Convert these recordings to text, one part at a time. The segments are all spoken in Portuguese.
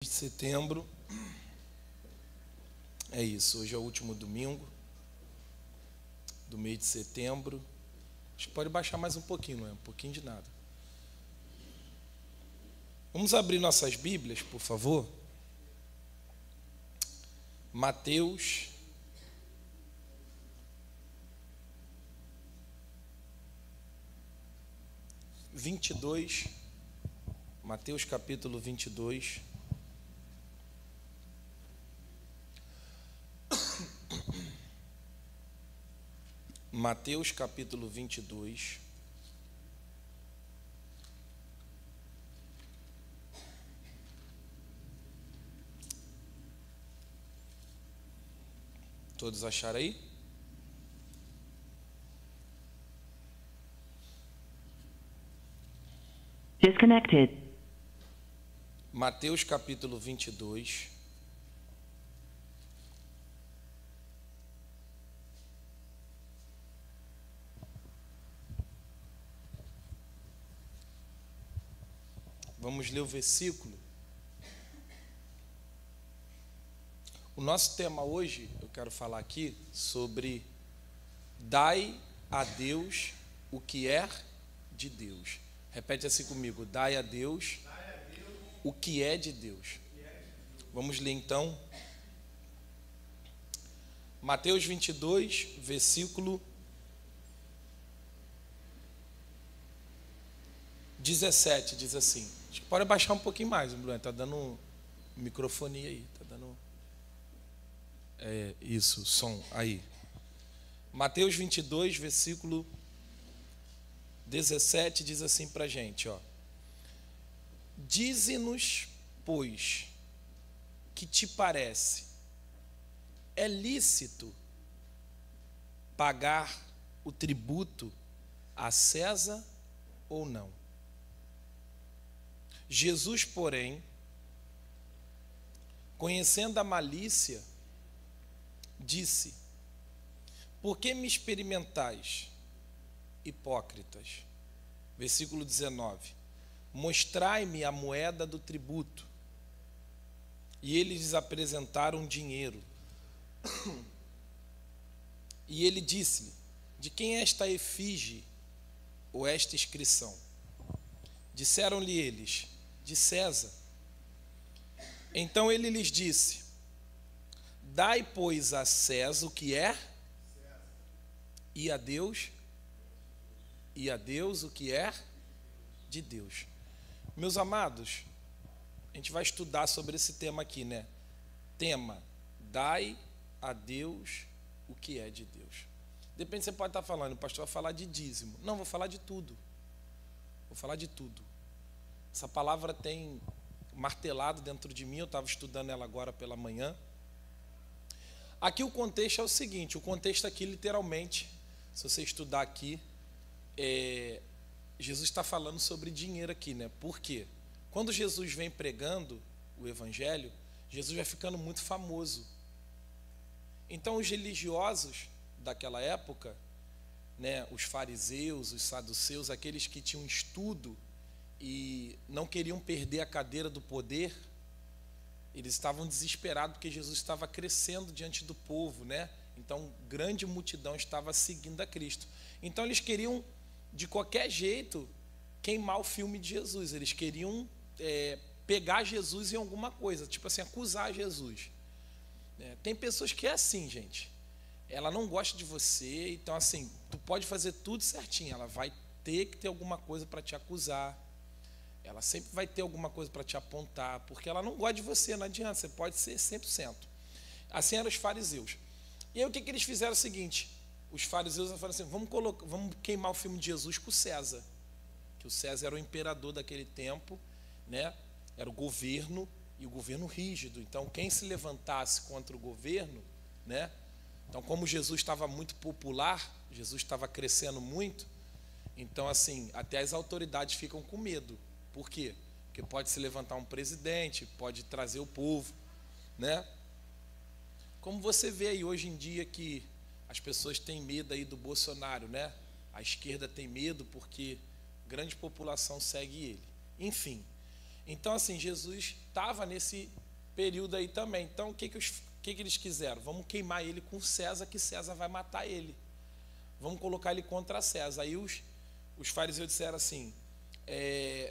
De setembro, é isso, hoje é o último domingo do mês de setembro. Acho que pode baixar mais um pouquinho, não é? Um pouquinho de nada. Vamos abrir nossas Bíblias, por favor. Mateus, Mateus capítulo 22. Mateus capítulo 22. Todos acharam aí? Disconnected. Mateus capítulo 22. Vamos ler o versículo. O nosso tema hoje, eu quero falar aqui sobre dai a Deus o que é de Deus. Repete assim comigo: dai a Deus o que é de Deus. Vamos ler então. Mateus 22, versículo 17, diz assim. Acho que pode baixar um pouquinho mais, Bruno. Está dando microfonia aí. Está dando isso, som aí. Mateus 22, versículo 17, diz assim para a gente, ó. Dize-nos, pois, que te parece? É lícito pagar o tributo a César ou não? Jesus, porém, conhecendo a malícia, disse: por que me experimentais, hipócritas? Versículo 19: mostrai-me a moeda do tributo. E eles lhes apresentaram dinheiro. E ele disse-lhe: de quem é esta efígie ou esta inscrição? Disseram-lhe eles: de César. Então ele lhes disse: dai, pois, a César o que é, e a Deus o que é de Deus. Meus amados, a gente vai estudar sobre esse tema aqui, né? Tema: dai a Deus o que é de Deus. Depende, você pode estar falando, o pastor vai falar de dízimo. Não, vou falar de tudo. Vou falar de tudo. Essa palavra tem martelado dentro de mim, eu estava estudando ela agora pela manhã. Aqui o contexto é o seguinte, o contexto aqui literalmente, se você estudar aqui, Jesus está falando sobre dinheiro aqui, né? Por quê? Quando Jesus vem pregando o evangelho, Jesus vai ficando muito famoso. Então os religiosos daquela época, né, os fariseus, os saduceus, aqueles que tinham estudo e não queriam perder a cadeira do poder, eles estavam desesperados porque Jesus estava crescendo diante do povo, né? Então grande multidão estava seguindo a Cristo. Então eles queriam de qualquer jeito queimar o filme de Jesus. Eles queriam pegar Jesus em alguma coisa, tipo assim, acusar Jesus. Tem pessoas que é assim, gente. Ela não gosta de você, então assim, tu pode fazer tudo certinho, ela vai ter que ter alguma coisa para te acusar. Ela sempre vai ter alguma coisa para te apontar, porque ela não gosta de você, não adianta, você pode ser 100%. Assim eram os fariseus. E aí o que eles fizeram? O seguinte, os fariseus falaram assim: vamos queimar o filme de Jesus com o César, que o César era o imperador daquele tempo, né? Era o governo, e o governo rígido. Então quem se levantasse contra o governo, né? Então como Jesus estava muito popular, Jesus estava crescendo muito, então assim, até as autoridades ficam com medo. Por quê? Porque pode se levantar um presidente, pode trazer o povo, né? Como você vê aí hoje em dia que as pessoas têm medo aí do Bolsonaro, né? A esquerda tem medo porque grande população segue ele. Enfim, Então, assim, Jesus estava nesse período aí também. Então, o que eles quiseram? Vamos queimar ele com César, que César vai matar ele. Vamos colocar ele contra César. Aí os fariseus disseram assim,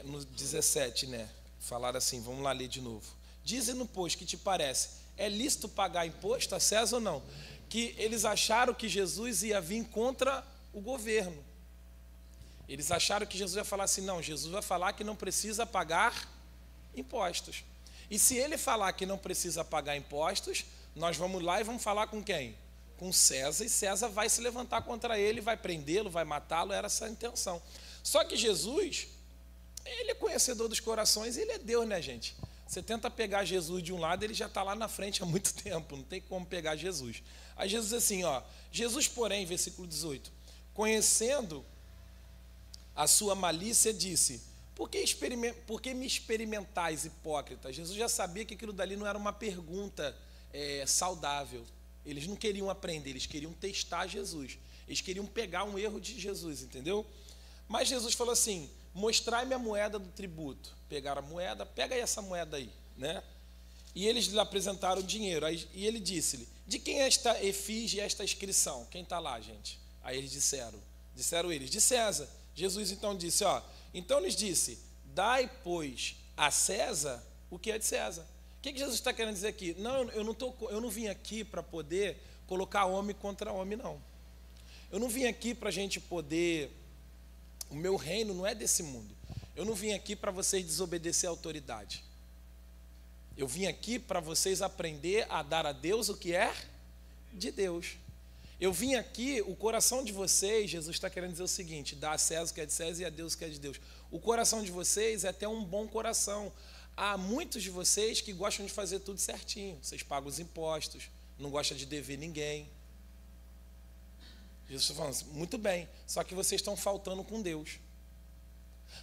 no 17, né? Falaram assim, vamos lá ler de novo. Dize-nos, pois, que te parece, é lícito pagar imposto a César ou não? Que eles acharam que Jesus ia vir contra o governo. Eles acharam que Jesus ia falar assim, não, Jesus vai falar que não precisa pagar impostos. E se ele falar que não precisa pagar impostos, nós vamos lá e vamos falar com quem? Com César, e César vai se levantar contra ele, vai prendê-lo, vai matá-lo, era essa a intenção. Só que Jesus, ele é conhecedor dos corações, ele é Deus, né, gente? Você tenta pegar Jesus de um lado, ele já está lá na frente há muito tempo, não tem como pegar Jesus. Aí Jesus diz assim, ó, Jesus, porém, versículo 18, conhecendo a sua malícia, disse, por que me experimentais, hipócritas? Jesus já sabia que aquilo dali não era uma pergunta saudável. Eles não queriam aprender, eles queriam testar Jesus. Eles queriam pegar um erro de Jesus, entendeu? Mas Jesus falou assim, mostrai-me a moeda do tributo. Pegaram a moeda, pega aí essa moeda aí, né? E eles lhe apresentaram o dinheiro. E ele disse-lhe, de quem é esta efígie, esta inscrição? Quem está lá, gente? Aí eles disseram eles, de César. Jesus então disse, ó, então lhes disse, dai, pois, a César o que é de César. O que Jesus está querendo dizer aqui? Não, eu não vim aqui para poder colocar homem contra homem, não. Eu não vim aqui para a gente poder... O meu reino não é desse mundo. Eu não vim aqui para vocês desobedecer a autoridade. Eu vim aqui para vocês aprender a dar a Deus o que é de Deus. Eu vim aqui, o coração de vocês, Jesus está querendo dizer o seguinte, dá a César o que é de César e a Deus o que é de Deus. O coração de vocês é até um bom coração. Há muitos de vocês que gostam de fazer tudo certinho. Vocês pagam os impostos, não gostam de dever ninguém. Jesus está falando assim, muito bem, só que vocês estão faltando com Deus.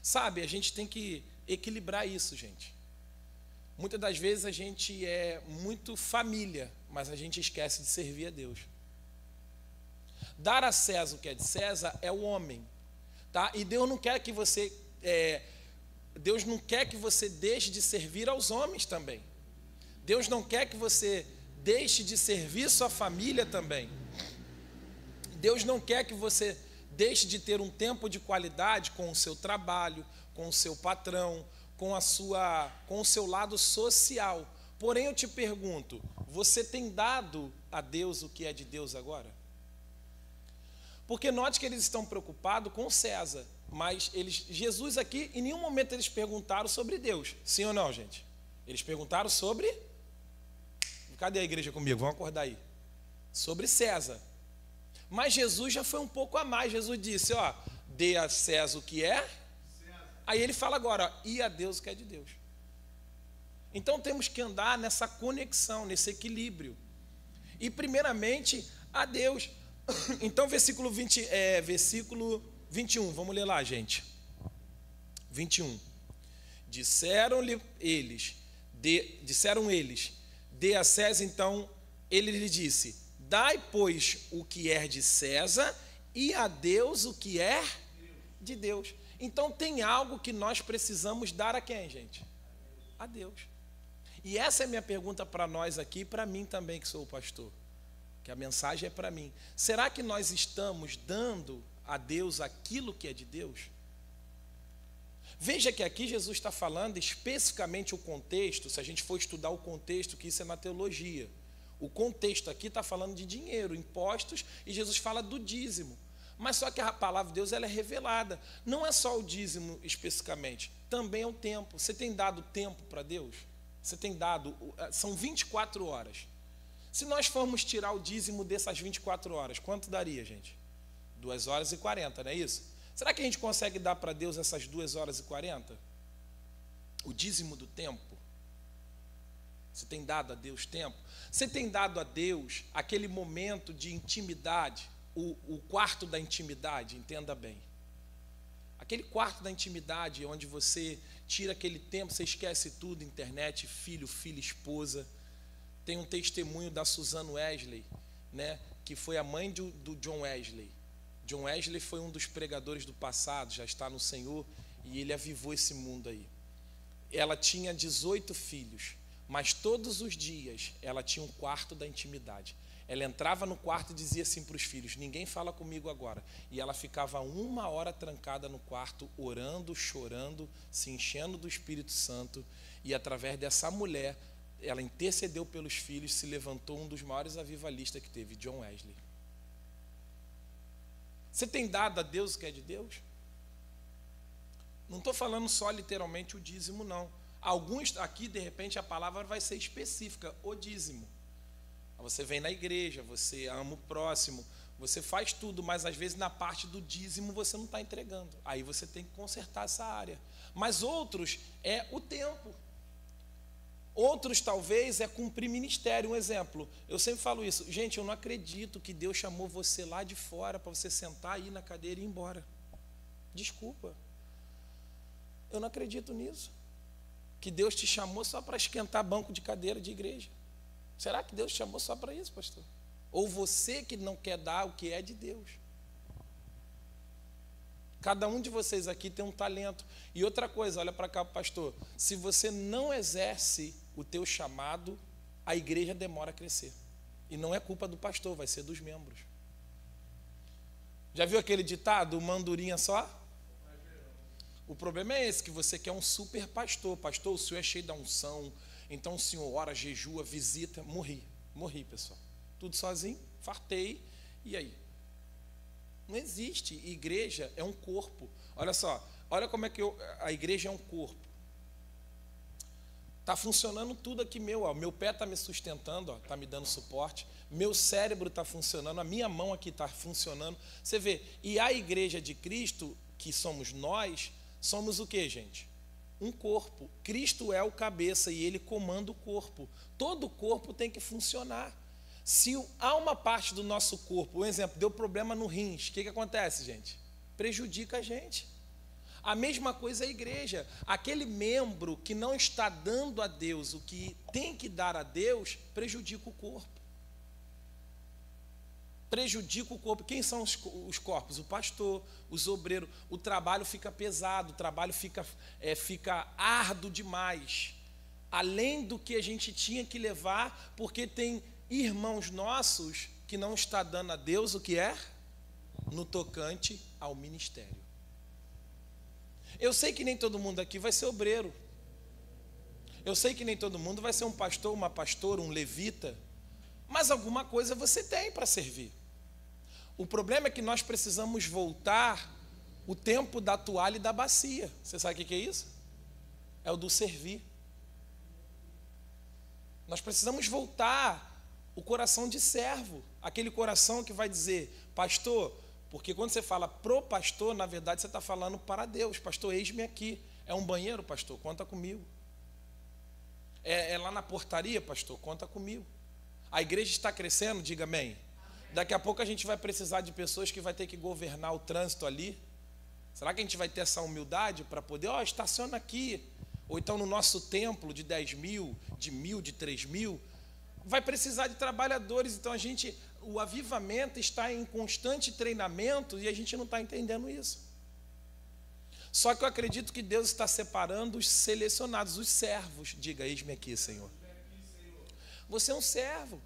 Sabe, a gente tem que equilibrar isso, gente. Muitas das vezes a gente é muito família, mas a gente esquece de servir a Deus. Dar a César o que é de César é o homem, tá? E Deus não quer que você deixe de servir aos homens também. Deus não quer que você deixe de servir sua família também. Deus não quer que você deixe de ter um tempo de qualidade com o seu trabalho, com o seu patrão, com o seu lado social. Porém, eu te pergunto, você tem dado a Deus o que é de Deus agora? Porque note que eles estão preocupados com César, mas Jesus aqui, em nenhum momento eles perguntaram sobre Deus. Sim ou não, gente? Eles perguntaram sobre... Cadê a igreja comigo? Vamos acordar aí. Sobre César. Mas Jesus já foi um pouco a mais. Jesus disse, ó, dê a César o que é. César. Aí ele fala agora, ó, e a Deus o que é de Deus. Então temos que andar nessa conexão, nesse equilíbrio. E primeiramente a Deus. Então versículo 21, vamos ler lá, gente. 21. Disseram eles, dê a César, então ele lhe disse, dai, pois, o que é de César e a Deus o que é de Deus. Então tem algo que nós precisamos dar a quem, gente? A Deus. E essa é a minha pergunta para nós aqui e para mim também, que sou o pastor. Que a mensagem é para mim. Será que nós estamos dando a Deus aquilo que é de Deus? Veja que aqui Jesus está falando especificamente o contexto, se a gente for estudar o contexto, que isso é na teologia. O contexto aqui está falando de dinheiro, impostos, e Jesus fala do dízimo. Mas só que a palavra de Deus ela é revelada. Não é só o dízimo especificamente, também é o tempo. Você tem dado tempo para Deus? Você tem dado, são 24 horas. Se nós formos tirar o dízimo dessas 24 horas, quanto daria, gente? 2 horas e 40, não é isso? Será que a gente consegue dar para Deus essas 2 horas e 40? O dízimo do tempo? Você tem dado a Deus tempo? Você tem dado a Deus aquele momento de intimidade, o quarto da intimidade, entenda bem. Aquele quarto da intimidade onde você tira aquele tempo, você esquece tudo, internet, filho, filha, esposa. Tem um testemunho da Susan Wesley, né, que foi a mãe do John Wesley. John Wesley foi um dos pregadores do passado, já está no Senhor, e ele avivou esse mundo aí. ela tinha 18 filhos, mas todos os dias ela tinha um quarto da intimidade. Ela entrava no quarto e dizia assim para os filhos: ninguém fala comigo agora. E ela ficava 1 hora trancada no quarto, orando, chorando, se enchendo do Espírito Santo. E através dessa mulher, ela intercedeu pelos filhos, se levantou um dos maiores avivalistas que teve, John Wesley. Você tem dado a Deus o que é de Deus? Não estou falando só literalmente o dízimo, não. Alguns aqui, de repente, a palavra vai ser específica, o dízimo. Você vem na igreja, você ama o próximo, você faz tudo, mas às vezes na parte do dízimo você não está entregando. Aí você tem que consertar essa área. Mas outros é o tempo. Outros talvez é cumprir ministério. Um exemplo, eu sempre falo isso. Gente, eu não acredito que Deus chamou você lá de fora para você sentar aí na cadeira e ir embora. Desculpa. Eu não acredito nisso. Que Deus te chamou só para esquentar banco de cadeira de igreja. Será que Deus te chamou só para isso, pastor? Ou você que não quer dar o que é de Deus? Cada um de vocês aqui tem um talento. E outra coisa, olha para cá, pastor. Se você não exerce o teu chamado, a igreja demora a crescer. E não é culpa do pastor, vai ser dos membros. Já viu aquele ditado, uma andorinha só? O problema é esse, que você quer um super pastor. Pastor, o senhor é cheio da unção, então o senhor ora, jejua, visita. Morri, pessoal. Tudo sozinho, fartei, e aí? Não existe. Igreja é um corpo. Olha só, olha como é que a igreja é um corpo. Está funcionando tudo aqui meu pé está me sustentando, está me dando suporte, meu cérebro está funcionando, a minha mão aqui está funcionando. Você vê, e a igreja de Cristo, que somos nós, somos o que, gente? Um corpo. Cristo é o cabeça e ele comanda o corpo. Todo o corpo tem que funcionar. Se há uma parte do nosso corpo, um exemplo, deu problema no rins, o que acontece, gente? Prejudica a gente. A mesma coisa é a igreja. Aquele membro que não está dando a Deus o que tem que dar a Deus, prejudica o corpo. Prejudica o corpo. Quem são os corpos? O pastor, os obreiros. O trabalho fica pesado, o trabalho fica árduo demais. Além do que a gente tinha que levar, porque tem irmãos nossos que não está dando a Deus o que é no tocante ao ministério. Eu sei que nem todo mundo aqui vai ser obreiro. Eu sei que nem todo mundo vai ser um pastor, uma pastora, um levita. Mas alguma coisa você tem para servir. O problema é que nós precisamos voltar o tempo da toalha e da bacia. Você sabe o que é isso? É o do servir. Nós precisamos voltar o coração de servo. Aquele coração que vai dizer, pastor, porque quando você fala pro pastor, na verdade você está falando para Deus. Pastor, eis-me aqui. É um banheiro, pastor? Conta comigo. É lá na portaria, pastor? Conta comigo. A igreja está crescendo, diga amém. Daqui a pouco a gente vai precisar de pessoas que vai ter que governar o trânsito ali. Será que a gente vai ter essa humildade para poder, estaciona aqui. Ou então no nosso templo de 10 mil, de 1.000, de 3 mil, vai precisar de trabalhadores. Então o avivamento está em constante treinamento e a gente não está entendendo isso. Só que eu acredito que Deus está separando os selecionados, os servos. Diga, eis-me aqui, Senhor. Você é um servo.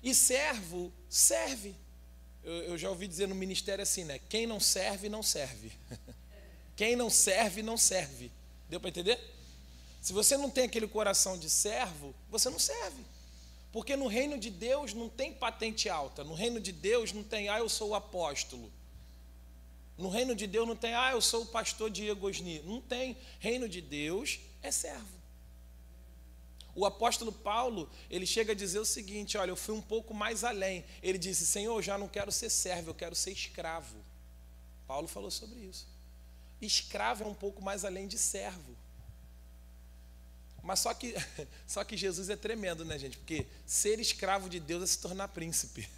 E servo, serve. Eu já ouvi dizer no ministério assim, né? Quem não serve, não serve. Quem não serve, não serve. Deu para entender? Se você não tem aquele coração de servo, você não serve. Porque no reino de Deus não tem patente alta. No reino de Deus não tem, eu sou o apóstolo. No reino de Deus não tem, eu sou o pastor Diego Osni. Não tem. Reino de Deus é servo. O apóstolo Paulo, ele chega a dizer o seguinte, olha, eu fui um pouco mais além. Ele disse, Senhor, eu já não quero ser servo, eu quero ser escravo. Paulo falou sobre isso. Escravo é um pouco mais além de servo. Mas só que Jesus é tremendo, né, gente? Porque ser escravo de Deus é se tornar príncipe.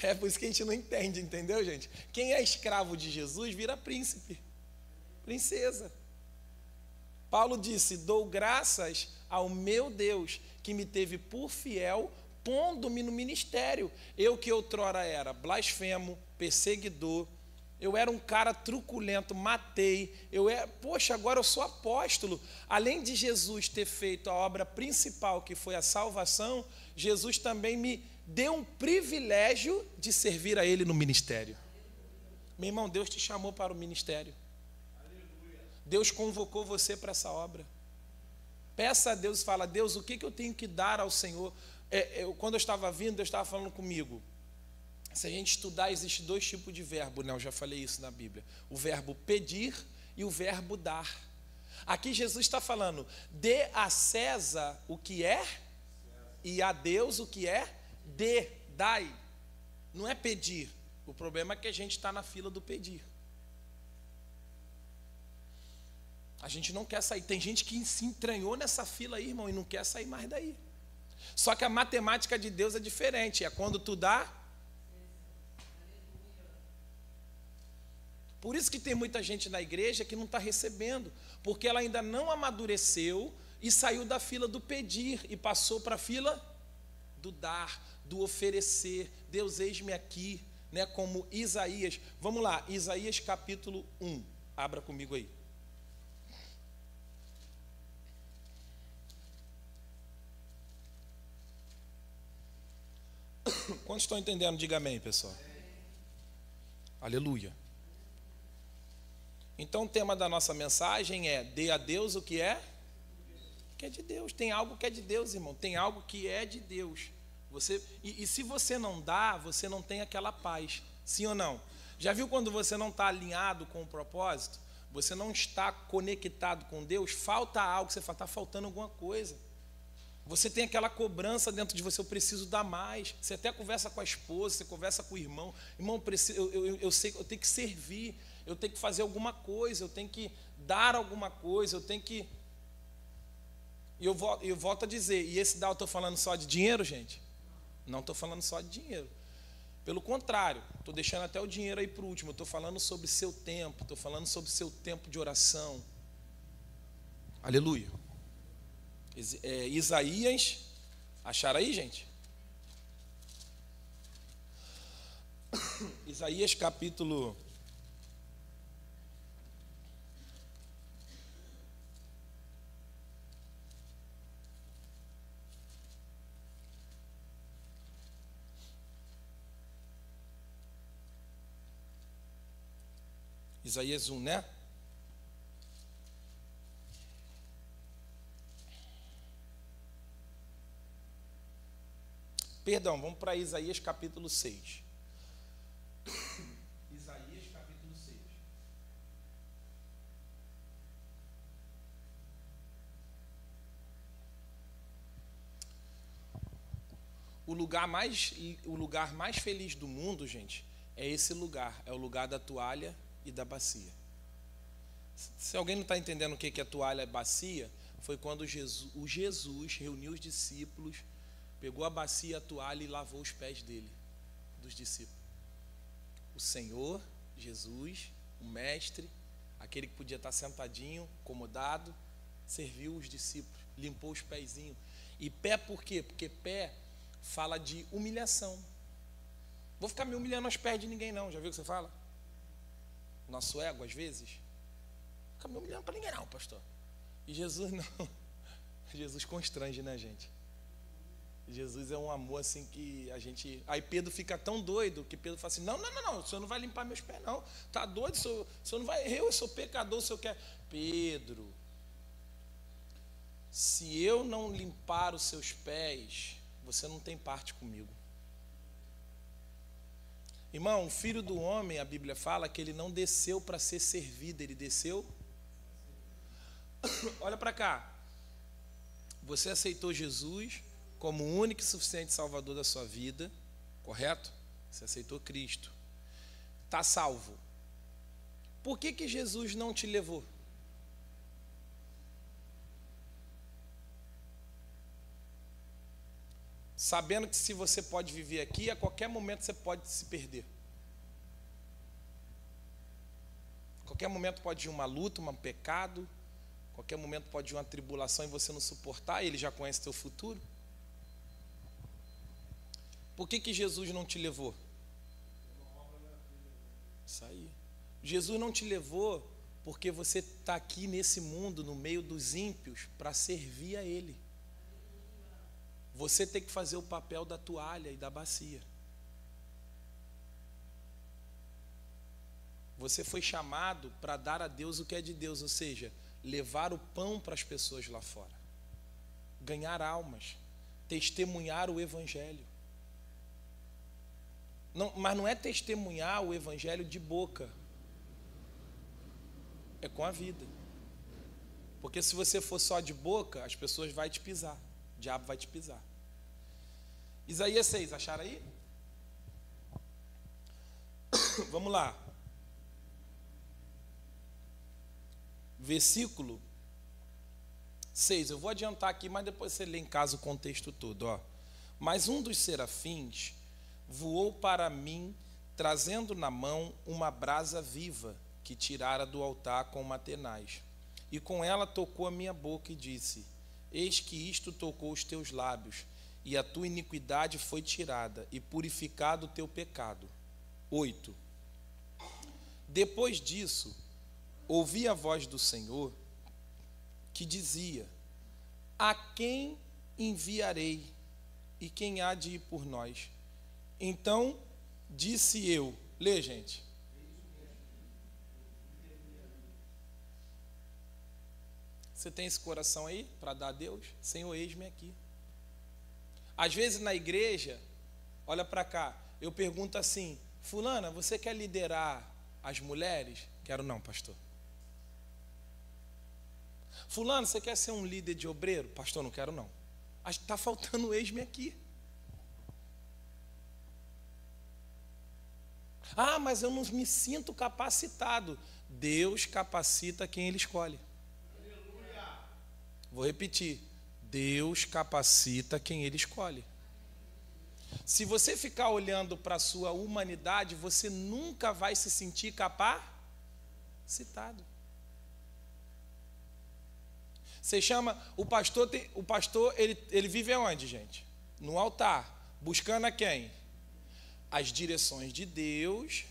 É por isso que a gente não entende, entendeu, gente? Quem é escravo de Jesus vira príncipe, princesa. Paulo disse, dou graças ao meu Deus, que me teve por fiel, pondo-me no ministério. Eu que outrora era blasfemo, perseguidor, Eu era um cara truculento, matei. Poxa, agora eu sou apóstolo. Além de Jesus ter feito a obra principal, que foi a salvação, Jesus também me deu um privilégio de servir a Ele no ministério. Meu irmão, Deus te chamou para o ministério. Deus convocou você para essa obra. Peça a Deus e fala: Deus, o que eu tenho que dar ao Senhor? Quando eu estava vindo, Deus estava falando comigo. Se a gente estudar, existe 2 tipos de verbo, né? Eu já falei isso na Bíblia. O verbo pedir e o verbo dar. Aqui Jesus está falando: dê a César o que é e a Deus o que é, dai. Não é pedir. O problema é que a gente está na fila do pedir. A gente não quer sair. Tem gente que se entranhou nessa fila aí, irmão, e não quer sair mais daí. Só que a matemática de Deus é diferente. É quando tu dá. Por isso que tem muita gente na igreja que não está recebendo, porque ela ainda não amadureceu e saiu da fila do pedir e passou para a fila do dar, do oferecer. Deus, eis-me aqui, né? Como Isaías. Vamos lá, Isaías capítulo 1. Abra comigo aí. Quantos estão entendendo? Diga amém, pessoal. Aleluia. Então o tema da nossa mensagem é: dê a Deus o que é? Que é de Deus. Tem algo que é de Deus, irmão. Tem algo que é de Deus. E se você não dá, você não tem aquela paz. Sim ou não? Já viu quando você não está alinhado com o propósito? Você não está conectado com Deus? Falta algo, você fala: está faltando alguma coisa. Você tem aquela cobrança dentro de você: eu preciso dar mais. Você até conversa com a esposa, você conversa com o irmão: irmão, eu sei que eu tenho que servir, eu tenho que fazer alguma coisa, eu tenho que dar alguma coisa, eu tenho que... E eu volto a dizer, e esse dar eu estou falando só de dinheiro, gente? Não estou falando só de dinheiro. Pelo contrário, estou deixando até o dinheiro aí para o último. Estou falando sobre seu tempo, estou falando sobre seu tempo de oração. Aleluia. Isaías, acharam aí, gente? Isaías capítulo... Isaías 1, né? Perdão, vamos para Isaías capítulo 6. Isaías capítulo 6. O lugar mais feliz do mundo, gente, é esse lugar. É o lugar da toalha e da bacia. Se alguém não está entendendo o que é toalha e bacia, foi quando Jesus reuniu os discípulos, pegou a bacia e a toalha e lavou os pés dos discípulos. O Senhor, Jesus, o mestre, aquele que podia estar sentadinho, acomodado, serviu os discípulos, limpou os pezinhos. E pé por quê? Porque pé fala de humilhação. Vou ficar me humilhando aos pés de ninguém não, já viu o que você fala? Nosso ego, às vezes, fica me humilhando para ninguém não, pastor. E Jesus não. Jesus constrange, né, gente? Jesus é um amor assim que a gente... Aí Pedro fica tão doido que Pedro fala assim: não, o senhor não vai limpar meus pés não. Tá doido? O senhor não vai... Eu sou pecador, o senhor quer... Pedro, se eu não limpar os seus pés, você não tem parte comigo. Irmão, o filho do homem, a Bíblia fala que ele não desceu para ser servido, ele desceu... Olha para cá. Você aceitou Jesus como o único e suficiente Salvador da sua vida, correto? Você aceitou Cristo. Está salvo. Por que Jesus não te levou? Sabendo que se você pode viver aqui, a qualquer momento você pode se perder. A qualquer momento pode ir uma luta, um pecado, a qualquer momento pode ir uma tribulação e você não suportar, ele já conhece teu futuro. Por que Jesus não te levou? Isso aí. Jesus não te levou porque você está aqui nesse mundo, no meio dos ímpios, para servir a Ele. Você tem que fazer o papel da toalha e da bacia. Você foi chamado para dar a Deus o que é de Deus, ou seja, levar o pão para as pessoas lá fora, ganhar almas, testemunhar o Evangelho. Não, mas não é testemunhar o Evangelho de boca, é com a vida. Porque se você for só de boca, as pessoas vão te pisar, o diabo vai te pisar. Isaías 6, acharam aí? Vamos lá. Versículo 6, eu vou adiantar aqui, mas depois você lê em casa o contexto todo. Ó. Mas um dos serafins voou para mim, trazendo na mão uma brasa viva, que tirara do altar com uma tenaz. E com ela tocou a minha boca e disse: eis que isto tocou os teus lábios, e a tua iniquidade foi tirada, e purificado o teu pecado. 8. Depois disso, ouvi a voz do Senhor, que dizia: a quem enviarei, e quem há de ir por nós? Então disse eu, lê, gente. Você tem esse coração aí para dar a Deus? Senhor, eis-me aqui. Às vezes na igreja, olha para cá, eu pergunto assim: fulana, você quer liderar as mulheres? Quero não, pastor. Fulano, você quer ser um líder de obreiro? Pastor, não quero não. Acho que está faltando eis-me aqui. Ah, mas eu não me sinto capacitado. Deus capacita quem Ele escolhe. Aleluia. Vou repetir. Deus capacita quem Ele escolhe. Se você ficar olhando para a sua humanidade, você nunca vai se sentir capacitado. Você chama, o pastor ele vive aonde, gente? No altar, buscando a quem? As direções de Deus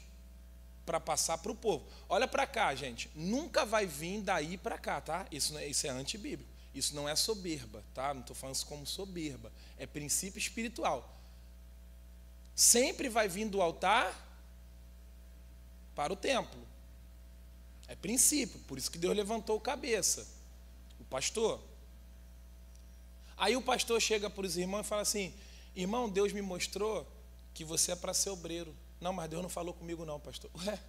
para passar para o povo. Olha para cá, gente, nunca vai vir daí para cá, tá? Isso é antibíblico, isso não é soberba, tá? Não estou falando isso como soberba, é princípio espiritual. Sempre vai vir do altar para o templo, é princípio, por isso que Deus levantou o cabeça, o pastor. Aí o pastor chega para os irmãos e fala assim: irmão, Deus me mostrou que você é para ser obreiro. Não, mas Deus não falou comigo não, pastor. Ué?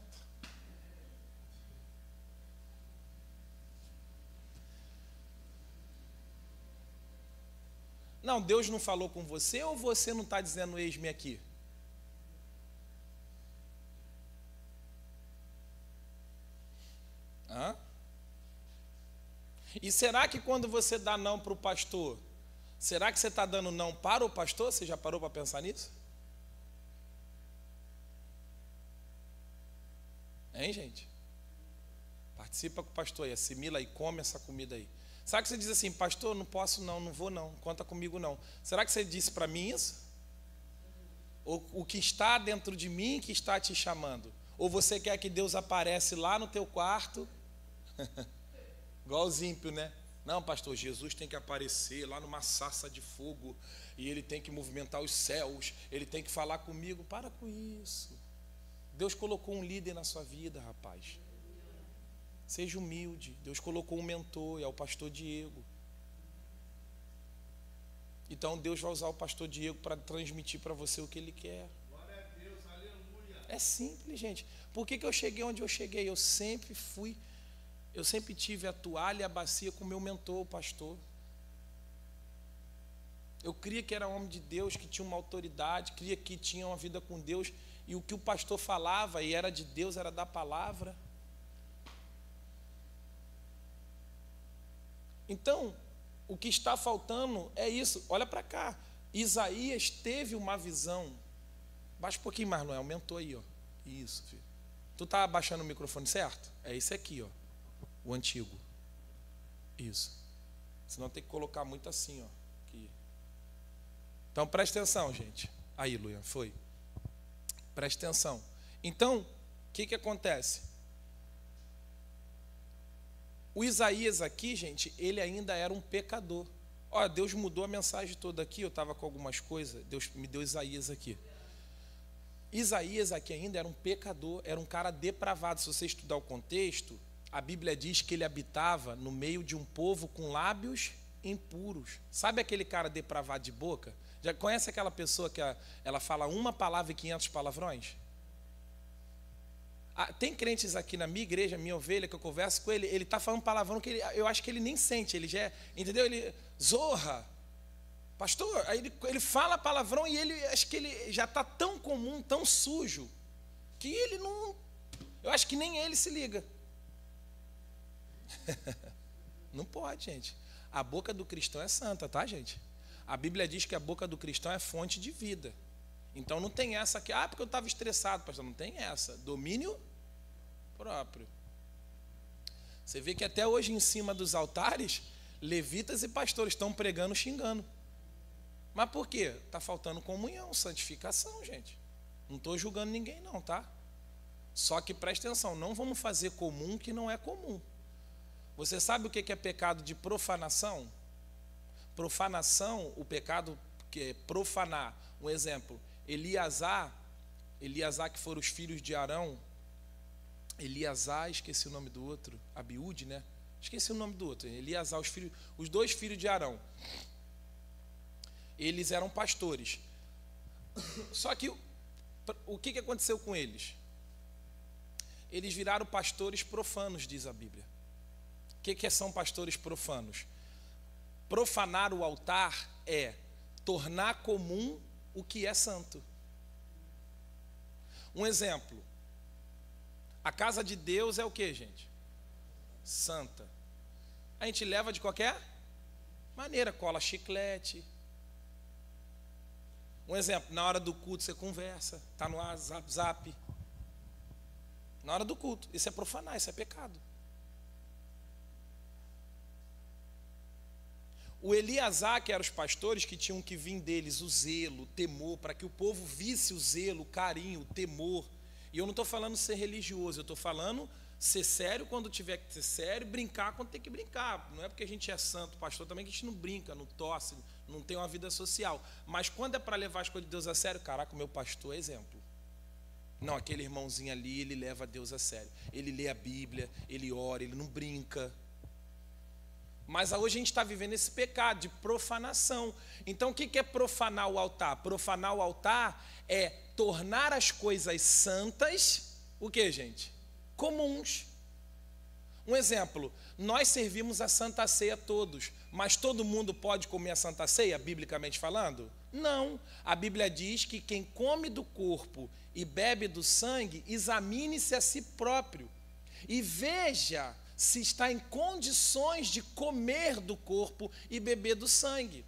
Não, Deus não falou com você, ou você não está dizendo eis-me aqui? Hã? E será que quando você dá não para o pastor, será que você está dando não para o pastor? Você já parou para pensar nisso? Hein, gente? Participa com o pastor aí, assimila e come essa comida aí. Será que você diz assim: pastor, não posso não, não vou não, conta comigo não? Será que você disse para mim isso? Ou o que está dentro de mim que está te chamando? Ou você quer que Deus aparece lá no teu quarto? Igual os ímpios, né? Não, pastor, Jesus tem que aparecer lá numa sarça de fogo, e Ele tem que movimentar os céus, Ele tem que falar comigo. Para com isso. Deus colocou um líder na sua vida, rapaz. Seja humilde. Deus colocou um mentor, é o pastor Diego. Então Deus vai usar o pastor Diego para transmitir para você o que Ele quer. Glória a Deus, aleluia. É simples, gente. Por que eu cheguei onde eu cheguei? Eu sempre tive a toalha e a bacia com o meu mentor, o pastor. Eu cria que era homem de Deus, que tinha uma autoridade, cria que tinha uma vida com Deus, e o que o pastor falava, e era de Deus, era da palavra. Então, o que está faltando é isso. Olha para cá. Isaías teve uma visão. Baixa um pouquinho mais, Noé, aumentou aí, ó. Isso, filho. Tu está abaixando o microfone certo? É esse aqui, ó. O antigo. Isso. Senão tem que colocar muito assim, ó. Aqui. Então preste atenção, gente. Aí, Luian, foi. Preste atenção. Então, o que acontece? O Isaías aqui, gente, ele ainda era um pecador. Olha, Deus mudou a mensagem toda aqui, eu estava com algumas coisas, Deus me deu Isaías aqui. Isaías aqui ainda era um pecador, era um cara depravado. Se você estudar o contexto, a Bíblia diz que ele habitava no meio de um povo com lábios impuros. Sabe aquele cara depravado de boca? Já conhece aquela pessoa que ela fala uma palavra e 500 palavrões? Tem crentes aqui na minha igreja, minha ovelha, que eu converso com ele, ele está falando palavrão que eu acho que ele nem sente, ele já é, entendeu? Ele, zorra, pastor, aí ele fala palavrão e ele, acho que ele já está tão comum, tão sujo, que ele não, eu acho que nem ele se liga. Não pode, gente. A boca do cristão é santa, tá, gente? A Bíblia diz que a boca do cristão é fonte de vida. Então não tem essa aqui, porque eu estava estressado, pastor. Não tem essa. Domínio próprio. Você vê que até hoje em cima dos altares, levitas e pastores estão pregando, xingando. Mas por quê? Está faltando comunhão, santificação, gente. Não estou julgando ninguém não, tá? Só que presta atenção, não vamos fazer comum que não é comum. Você sabe o que é pecado de profanação? Profanação, o pecado que é profanar. Um exemplo, Eleazar, que foram os filhos de Arão. Eleazar, esqueci o nome do outro, Abiúde, né? Esqueci o nome do outro. Eleazar, os dois filhos de Arão. Eles eram pastores. Só que o que aconteceu com eles? Eles viraram pastores profanos, diz a Bíblia. O que são pastores profanos? Profanar o altar é tornar comum o que é santo. Um exemplo. A casa de Deus é o que, gente? Santa. A gente leva de qualquer maneira, cola chiclete. Um exemplo, na hora do culto você conversa, está no WhatsApp. Na hora do culto. Isso é profanar, isso é pecado. O Eleazar, que eram os pastores, que tinham que vir deles o zelo, o temor, para que o povo visse o zelo, o carinho, o temor. E eu não estou falando ser religioso, eu estou falando ser sério quando tiver que ser sério, brincar quando tem que brincar. Não é porque a gente é santo, pastor, também que a gente não brinca, não torce, não tem uma vida social. Mas quando é para levar as coisas de Deus a sério, caraca, o meu pastor é exemplo. Não, aquele irmãozinho ali, ele leva Deus a sério. Ele lê a Bíblia, ele ora, ele não brinca. Mas hoje a gente está vivendo esse pecado de profanação. Então o que é profanar o altar? Profanar o altar é tornar as coisas santas, o que, gente? Comuns. Um exemplo, nós servimos a Santa Ceia todos, mas todo mundo pode comer a Santa Ceia, biblicamente falando? Não. A Bíblia diz que quem come do corpo e bebe do sangue, examine-se a si próprio e veja se está em condições de comer do corpo e beber do sangue.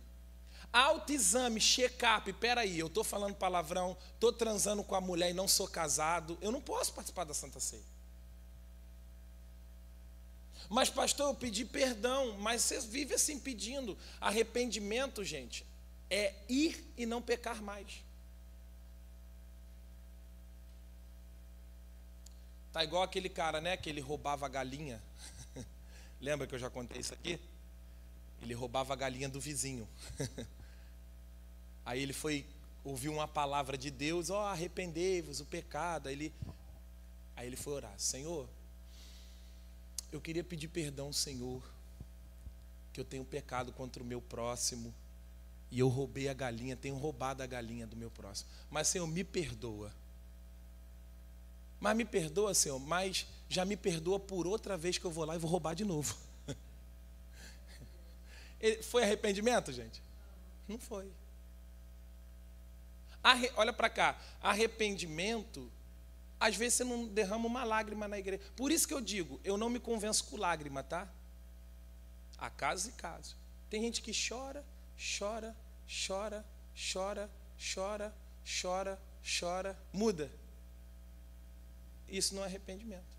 Autoexame, check-up, peraí, eu estou falando palavrão, estou transando com a mulher e não sou casado, eu não posso participar da Santa Ceia. Mas pastor, eu pedi perdão, mas você vive assim pedindo. Arrependimento, gente, é ir e não pecar mais. Tá igual aquele cara, né, que ele roubava a galinha. Lembra que eu já contei isso aqui? Ele roubava a galinha do vizinho. Aí ele foi ouvir uma palavra de Deus, arrependei-vos, o pecado. Aí ele foi orar, Senhor, eu queria pedir perdão, Senhor, que eu tenho pecado contra o meu próximo, e eu roubei a galinha, tenho roubado a galinha do meu próximo. Mas, Senhor, me perdoa. Mas me perdoa, Senhor, mas já me perdoa por outra vez que eu vou lá e vou roubar de novo. Foi arrependimento, gente? Não foi. Olha para cá, arrependimento, às vezes você não derrama uma lágrima na igreja. Por isso que eu digo, eu não me convenço com lágrima, tá? Há casos e casos. Tem gente que chora, chora, chora, chora, chora, chora, chora, muda. Isso não é arrependimento.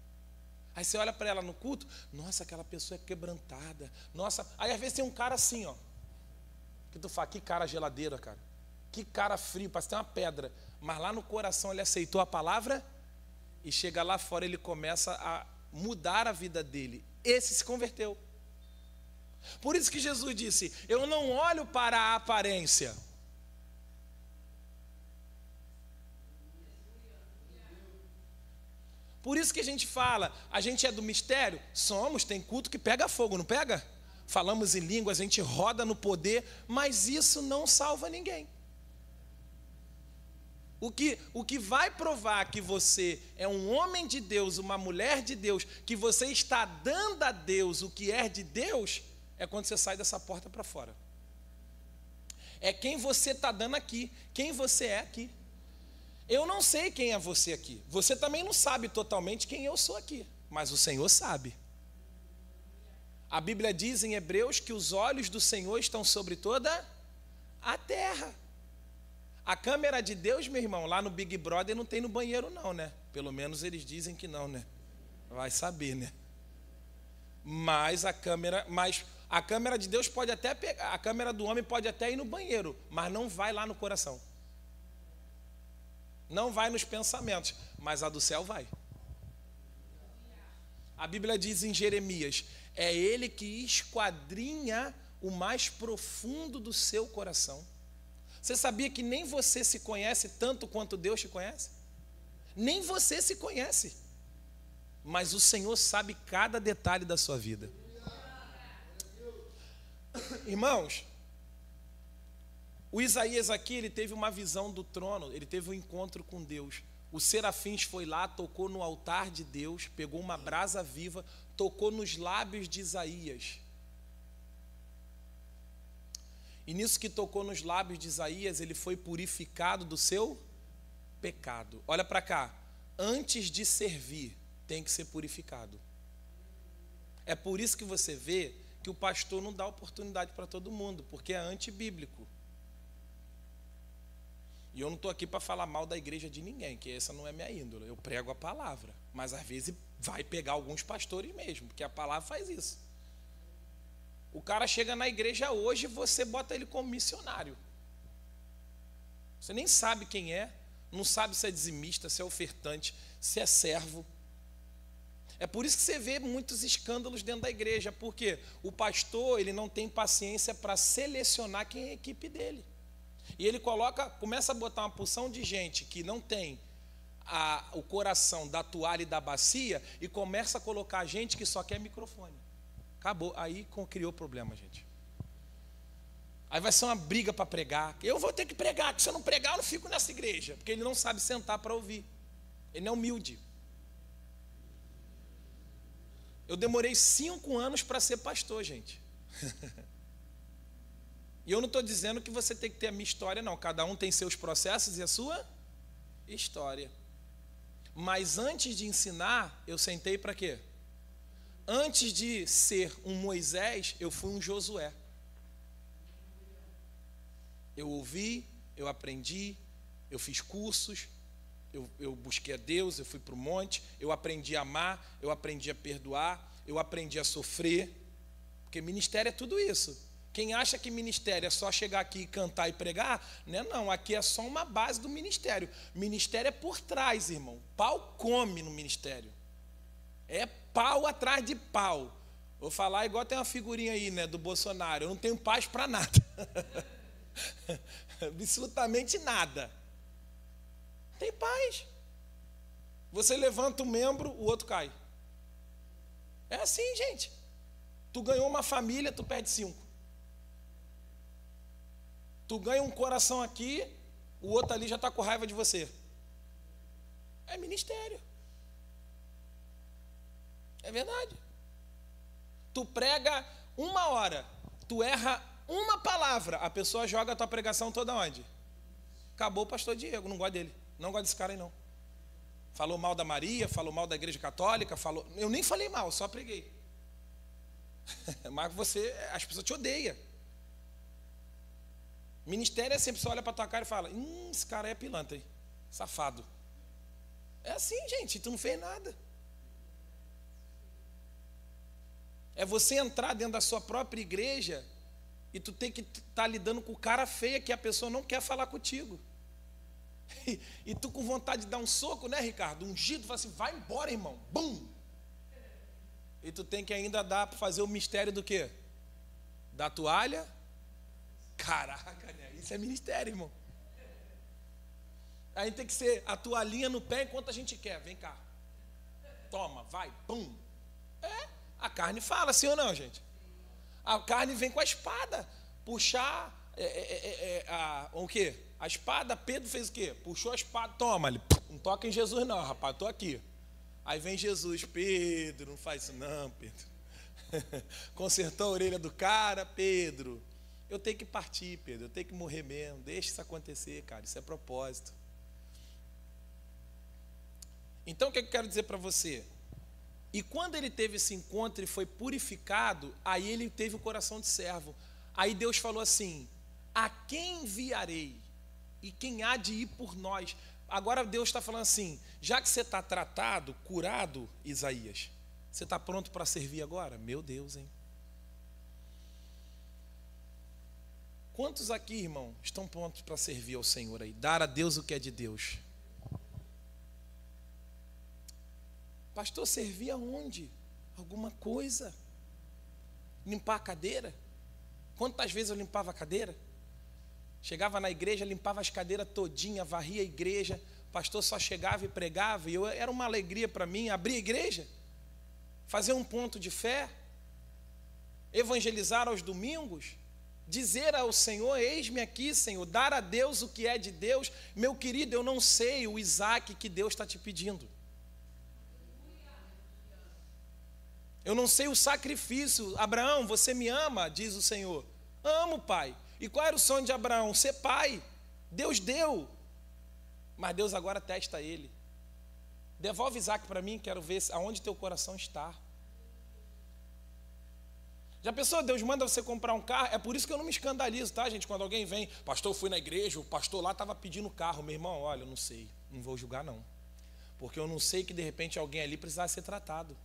Aí você olha para ela no culto, nossa, aquela pessoa é quebrantada. Nossa, aí às vezes tem um cara assim, ó. Que tu fala, que cara geladeira, cara. Que cara frio, parece ter uma pedra. Mas lá no coração ele aceitou a palavra e chega lá fora, ele começa a mudar a vida dele. esse se converteu. Por isso que Jesus disse: eu não olho para a aparência. Por isso que a gente fala, a gente é do mistério? Somos, tem culto que pega fogo, não pega? Falamos em línguas, a gente roda no poder, mas isso não salva ninguém. O que vai provar que você é um homem de Deus, uma mulher de Deus, que você está dando a Deus o que é de Deus, é quando você sai dessa porta para fora. É quem você está dando aqui, quem você é aqui. Eu não sei quem é você aqui. Você também não sabe totalmente quem eu sou aqui, mas o Senhor sabe. A Bíblia diz em Hebreus que os olhos do Senhor estão sobre toda a terra. A câmera de Deus, meu irmão, lá no Big Brother não tem no banheiro não, né? Pelo menos eles dizem que não, né? Vai saber, né? Mas a câmera de Deus pode até pegar, a câmera do homem pode até ir no banheiro, mas não vai lá no coração. Não vai nos pensamentos, mas a do céu vai. A Bíblia diz em Jeremias: é Ele que esquadrinha o mais profundo do seu coração. Você sabia que nem você se conhece tanto quanto Deus te conhece? Nem você se conhece, mas o Senhor sabe cada detalhe da sua vida. Irmãos, o Isaías aqui, ele teve uma visão do trono, ele teve um encontro com Deus. Os serafins foi lá, tocou no altar de Deus, pegou uma brasa viva, tocou nos lábios de Isaías. E nisso que tocou nos lábios de Isaías, ele foi purificado do seu pecado. Olha para cá, antes de servir, tem que ser purificado. É por isso que você vê que o pastor não dá oportunidade para todo mundo, porque é antibíblico. E eu não estou aqui para falar mal da igreja de ninguém, que essa não é minha índole. Eu prego a palavra, mas às vezes vai pegar alguns pastores mesmo, porque a palavra faz isso. O cara chega na igreja hoje e você bota ele como missionário. Você nem sabe quem é, não sabe se é dizimista, se é ofertante, se é servo. É por isso que você vê muitos escândalos dentro da igreja, porque o pastor, ele não tem paciência para selecionar quem é a equipe dele. E ele começa a botar uma porção de gente que não tem o coração da toalha e da bacia, e começa a colocar gente que só quer microfone. Acabou, aí criou problema, gente. Aí vai ser uma briga para pregar. Eu vou ter que pregar, que se eu não pregar eu não fico nessa igreja, porque ele não sabe sentar para ouvir. Ele não é humilde. Eu demorei 5 anos para ser pastor, gente. E eu não estou dizendo que você tem que ter a minha história, não. Cada um tem seus processos e a sua história. Mas antes de ensinar, eu sentei para quê? Antes de ser um Moisés, eu fui um Josué. Eu ouvi, eu aprendi, eu fiz cursos, eu busquei a Deus, eu fui para o monte, eu aprendi a amar, eu aprendi a perdoar, eu aprendi a sofrer, porque ministério é tudo isso. Quem acha que ministério é só chegar aqui e cantar e pregar, né? Não, aqui é só uma base do ministério. Ministério é por trás, irmão. Pau come no ministério. É pau atrás de pau. Vou falar igual tem uma figurinha aí, né, do Bolsonaro. Eu não tenho paz para nada. Absolutamente nada. Tem paz. Você levanta um membro, o outro cai. É assim, gente. Tu ganhou uma família, tu perde 5. Tu ganha um coração aqui, o outro ali já está com raiva de você. É ministério. É verdade. Tu prega 1 hora, tu erra uma palavra, a pessoa joga a tua pregação toda onde? Acabou o pastor Diego, não gosto dele. Não gosto desse cara aí não. Falou mal da Maria, falou mal da igreja católica, eu nem falei mal, só preguei. Mas as pessoas te odeiam. Ministério é sempre, você olha para tua cara e fala, esse cara é pilantra, hein? Safado. É assim, gente, tu não fez nada. É você entrar dentro da sua própria igreja e tu tem que estar lidando com o cara feia que a pessoa não quer falar contigo. E tu com vontade de dar um soco, né, Ricardo? Ungido, fala assim, vai embora, irmão. Bum! E tu tem que ainda dar para fazer o mistério do quê? Da toalha? Caraca, né? Isso é ministério, irmão. Aí tem que ser a toalhinha no pé enquanto a gente quer. Vem cá. Toma, vai, pum. A carne fala, sim ou não, gente? A carne vem com a espada. Puxar o quê? A espada, Pedro fez o quê? Puxou a espada, toma ali. Não toca em Jesus não, rapaz, estou aqui. Aí vem Jesus, Pedro, não faz isso não, Pedro. Consertou a orelha do cara, Pedro. Eu tenho que partir, Pedro, eu tenho que morrer mesmo. Deixa isso acontecer, cara, isso é propósito. Então o que eu quero dizer para você? E quando ele teve esse encontro e foi purificado, aí ele teve o coração de servo. Aí Deus falou assim: a quem enviarei? E quem há de ir por nós? Agora Deus está falando assim: já que você está tratado, curado, Isaías, você está pronto para servir agora? Meu Deus, hein? Quantos aqui, irmão, estão prontos para servir ao Senhor aí? Dar a Deus o que é de Deus? Pastor, servir aonde? Alguma coisa? Limpar a cadeira? Quantas vezes eu limpava a cadeira? Chegava na igreja, limpava as cadeiras todinha, varria a igreja, o pastor só chegava e pregava, e era uma alegria para mim abrir a igreja, fazer um ponto de fé, evangelizar aos domingos, dizer ao Senhor: eis-me aqui, Senhor, dar a Deus o que é de Deus. Meu querido, eu não sei o Isaac que Deus está te pedindo. Eu não sei o sacrifício. Abraão, você me ama? Diz o Senhor. Amo, pai. E qual era o sonho de Abraão? Ser pai. Deus deu. Mas Deus agora testa ele. Devolve Isaac para mim, quero ver aonde teu coração está. Já pensou, Deus manda você comprar um carro? É por isso que eu não me escandalizo, tá, gente? Quando alguém vem: pastor, eu fui na igreja, o pastor lá estava pedindo carro. Meu irmão, olha, eu não sei, não vou julgar não. Porque eu não sei que de repente alguém ali precisava ser tratado.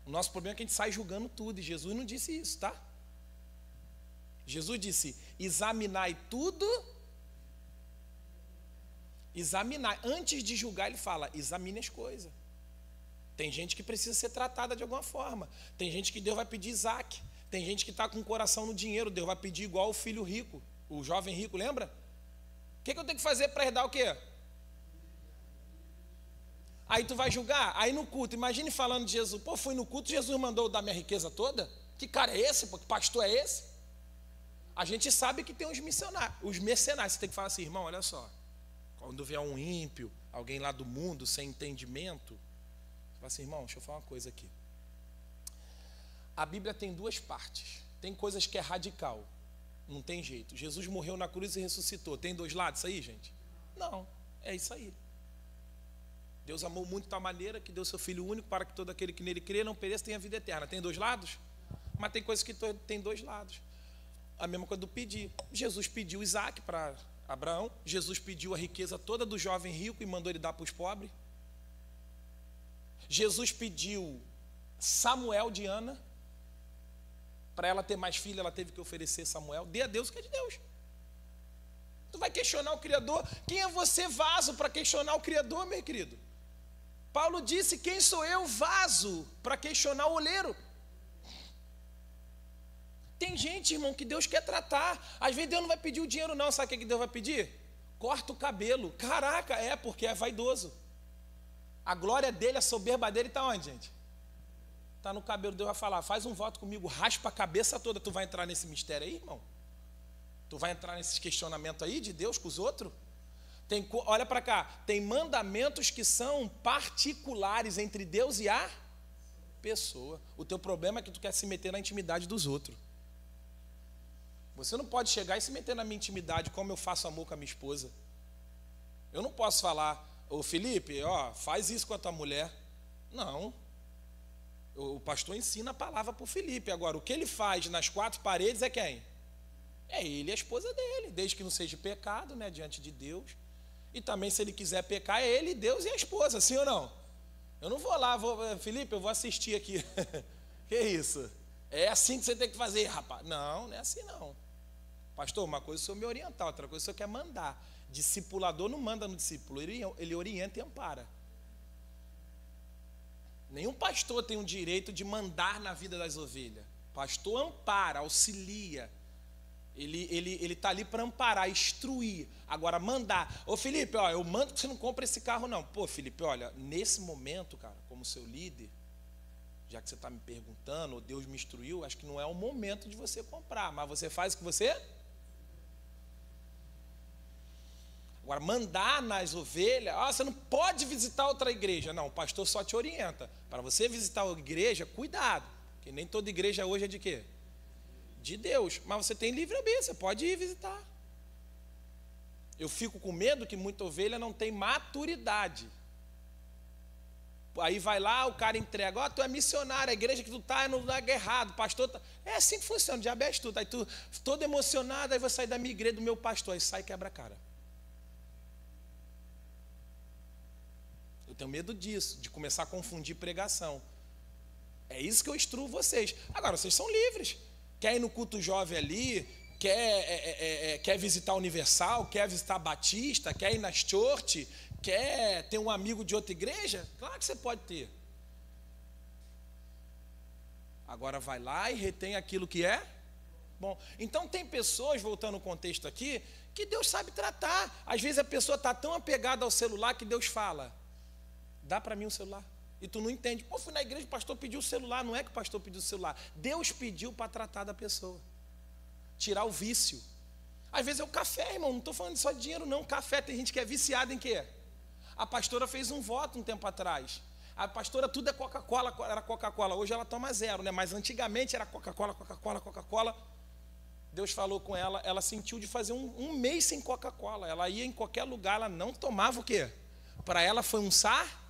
O nosso problema é que a gente sai julgando tudo, e Jesus não disse isso, tá? Jesus disse: examinai tudo. Examinar, antes de julgar, ele fala: examine as coisas. Tem gente que precisa ser tratada de alguma forma. Tem gente que Deus vai pedir Isaac. Tem gente que está com o coração no dinheiro, Deus vai pedir igual o filho rico, o jovem rico, lembra? O que eu tenho que fazer para herdar o quê? Aí tu vai julgar. Aí no culto, imagine falando de Jesus: pô, fui no culto, Jesus mandou dar minha riqueza toda? Que cara é esse? Pô, que pastor é esse? A gente sabe que tem os missionários, os mercenários. Você tem que falar assim: irmão, olha só, quando vier um ímpio, alguém lá do mundo sem entendimento, você fala assim: irmão, deixa eu falar uma coisa aqui. A Bíblia tem duas partes. Tem coisas que é radical, não tem jeito. Jesus morreu na cruz e ressuscitou. Tem dois lados isso aí, gente? Não, é isso aí. Deus amou muito de tal maneira que deu seu Filho único para que todo aquele que nele crê não pereça, tenha vida eterna. Tem dois lados? Mas tem coisas que tem dois lados. A mesma coisa do pedir. Jesus pediu Isaac para Abraão. Jesus pediu a riqueza toda do jovem rico e mandou ele dar para os pobres. Jesus pediu Samuel de Ana. Para ela ter mais filho, ela teve que oferecer Samuel. Dê a Deus o que é de Deus. Tu vai questionar o Criador? Quem é você, vaso, para questionar o Criador, meu querido? Paulo disse: quem sou eu, vaso, para questionar o oleiro? Tem gente, irmão, que Deus quer tratar. Às vezes Deus não vai pedir o dinheiro não. Sabe o que Deus vai pedir? Corta o cabelo. Caraca, porque é vaidoso. A glória dele, a soberba dele está onde, gente? Está no cabelo. Deus vai falar: faz um voto comigo, raspa a cabeça toda. Tu vai entrar nesse mistério aí, irmão? Tu vai entrar nesses questionamentos aí de Deus com os outros? Olha para cá, tem mandamentos que são particulares entre Deus e a pessoa. O teu problema é que tu quer se meter na intimidade dos outros. Você não pode chegar e se meter na minha intimidade, como eu faço amor com a minha esposa. Eu não posso falar: ô Felipe, faz isso com a tua mulher. Não. O pastor ensina a palavra para o Felipe. Agora, o que ele faz nas quatro paredes é quem? É ele e a esposa dele, desde que não seja pecado, né, diante de Deus. E também, se ele quiser pecar, é ele, Deus e a esposa, sim ou não? Eu não vou lá, Felipe, eu vou assistir aqui. Que isso? É assim que você tem que fazer, rapaz. Não, não é assim não. Pastor, uma coisa é o senhor me orientar, outra coisa é o senhor quer mandar. Discipulador não manda no discípulo, ele orienta e ampara. Nenhum pastor tem o direito de mandar na vida das ovelhas. Pastor ampara, auxilia. Ele está ali para amparar, instruir. Agora, mandar. Ô Felipe, ó, eu mando que você não compra esse carro, não. Pô, Felipe, olha, nesse momento, cara, como seu líder, já que você está me perguntando, ou Deus me instruiu, acho que não é o momento de você comprar. Mas você faz o que você... Agora, mandar nas ovelhas, você não pode visitar outra igreja. Não, o pastor só te orienta. Para você visitar a igreja, cuidado. Porque nem toda igreja hoje é de quê? De Deus. Mas você tem livre-arbítrio, você pode ir visitar. Eu fico com medo que muita ovelha não tem maturidade. Aí vai lá, o cara entrega, tu é missionário, a igreja que tu tá é no lugar errado, o pastor tá... É assim que funciona, o diabo é astuto. Aí tu, todo emocionado, aí vou sair da minha igreja, do meu pastor, aí sai e quebra a cara. Eu tenho medo disso, de começar a confundir pregação. É isso que eu instruo vocês. Agora, vocês são livres. Quer ir no culto jovem ali, quer visitar a Universal, quer visitar a Batista, quer ir nas church, quer ter um amigo de outra igreja? Claro que você pode ter. Agora vai lá e retém aquilo que é bom. Então tem pessoas, voltando ao contexto aqui, que Deus sabe tratar. Às vezes a pessoa está tão apegada ao celular que Deus fala: dá para mim um celular. E tu não entende. Pô, fui na igreja, o pastor pediu o celular. Não é que o pastor pediu o celular. Deus pediu para tratar da pessoa. Tirar o vício. Às vezes é o café, irmão. Não estou falando só de dinheiro, não. Café, tem gente que é viciada em quê? A pastora fez um voto um tempo atrás. A pastora, tudo é Coca-Cola, era Coca-Cola. Hoje ela toma 0, né? Mas antigamente era Coca-Cola, Coca-Cola, Coca-Cola. Deus falou com ela, ela sentiu de fazer um mês sem Coca-Cola. Ela ia em qualquer lugar, ela não tomava o quê? Para ela foi um sar.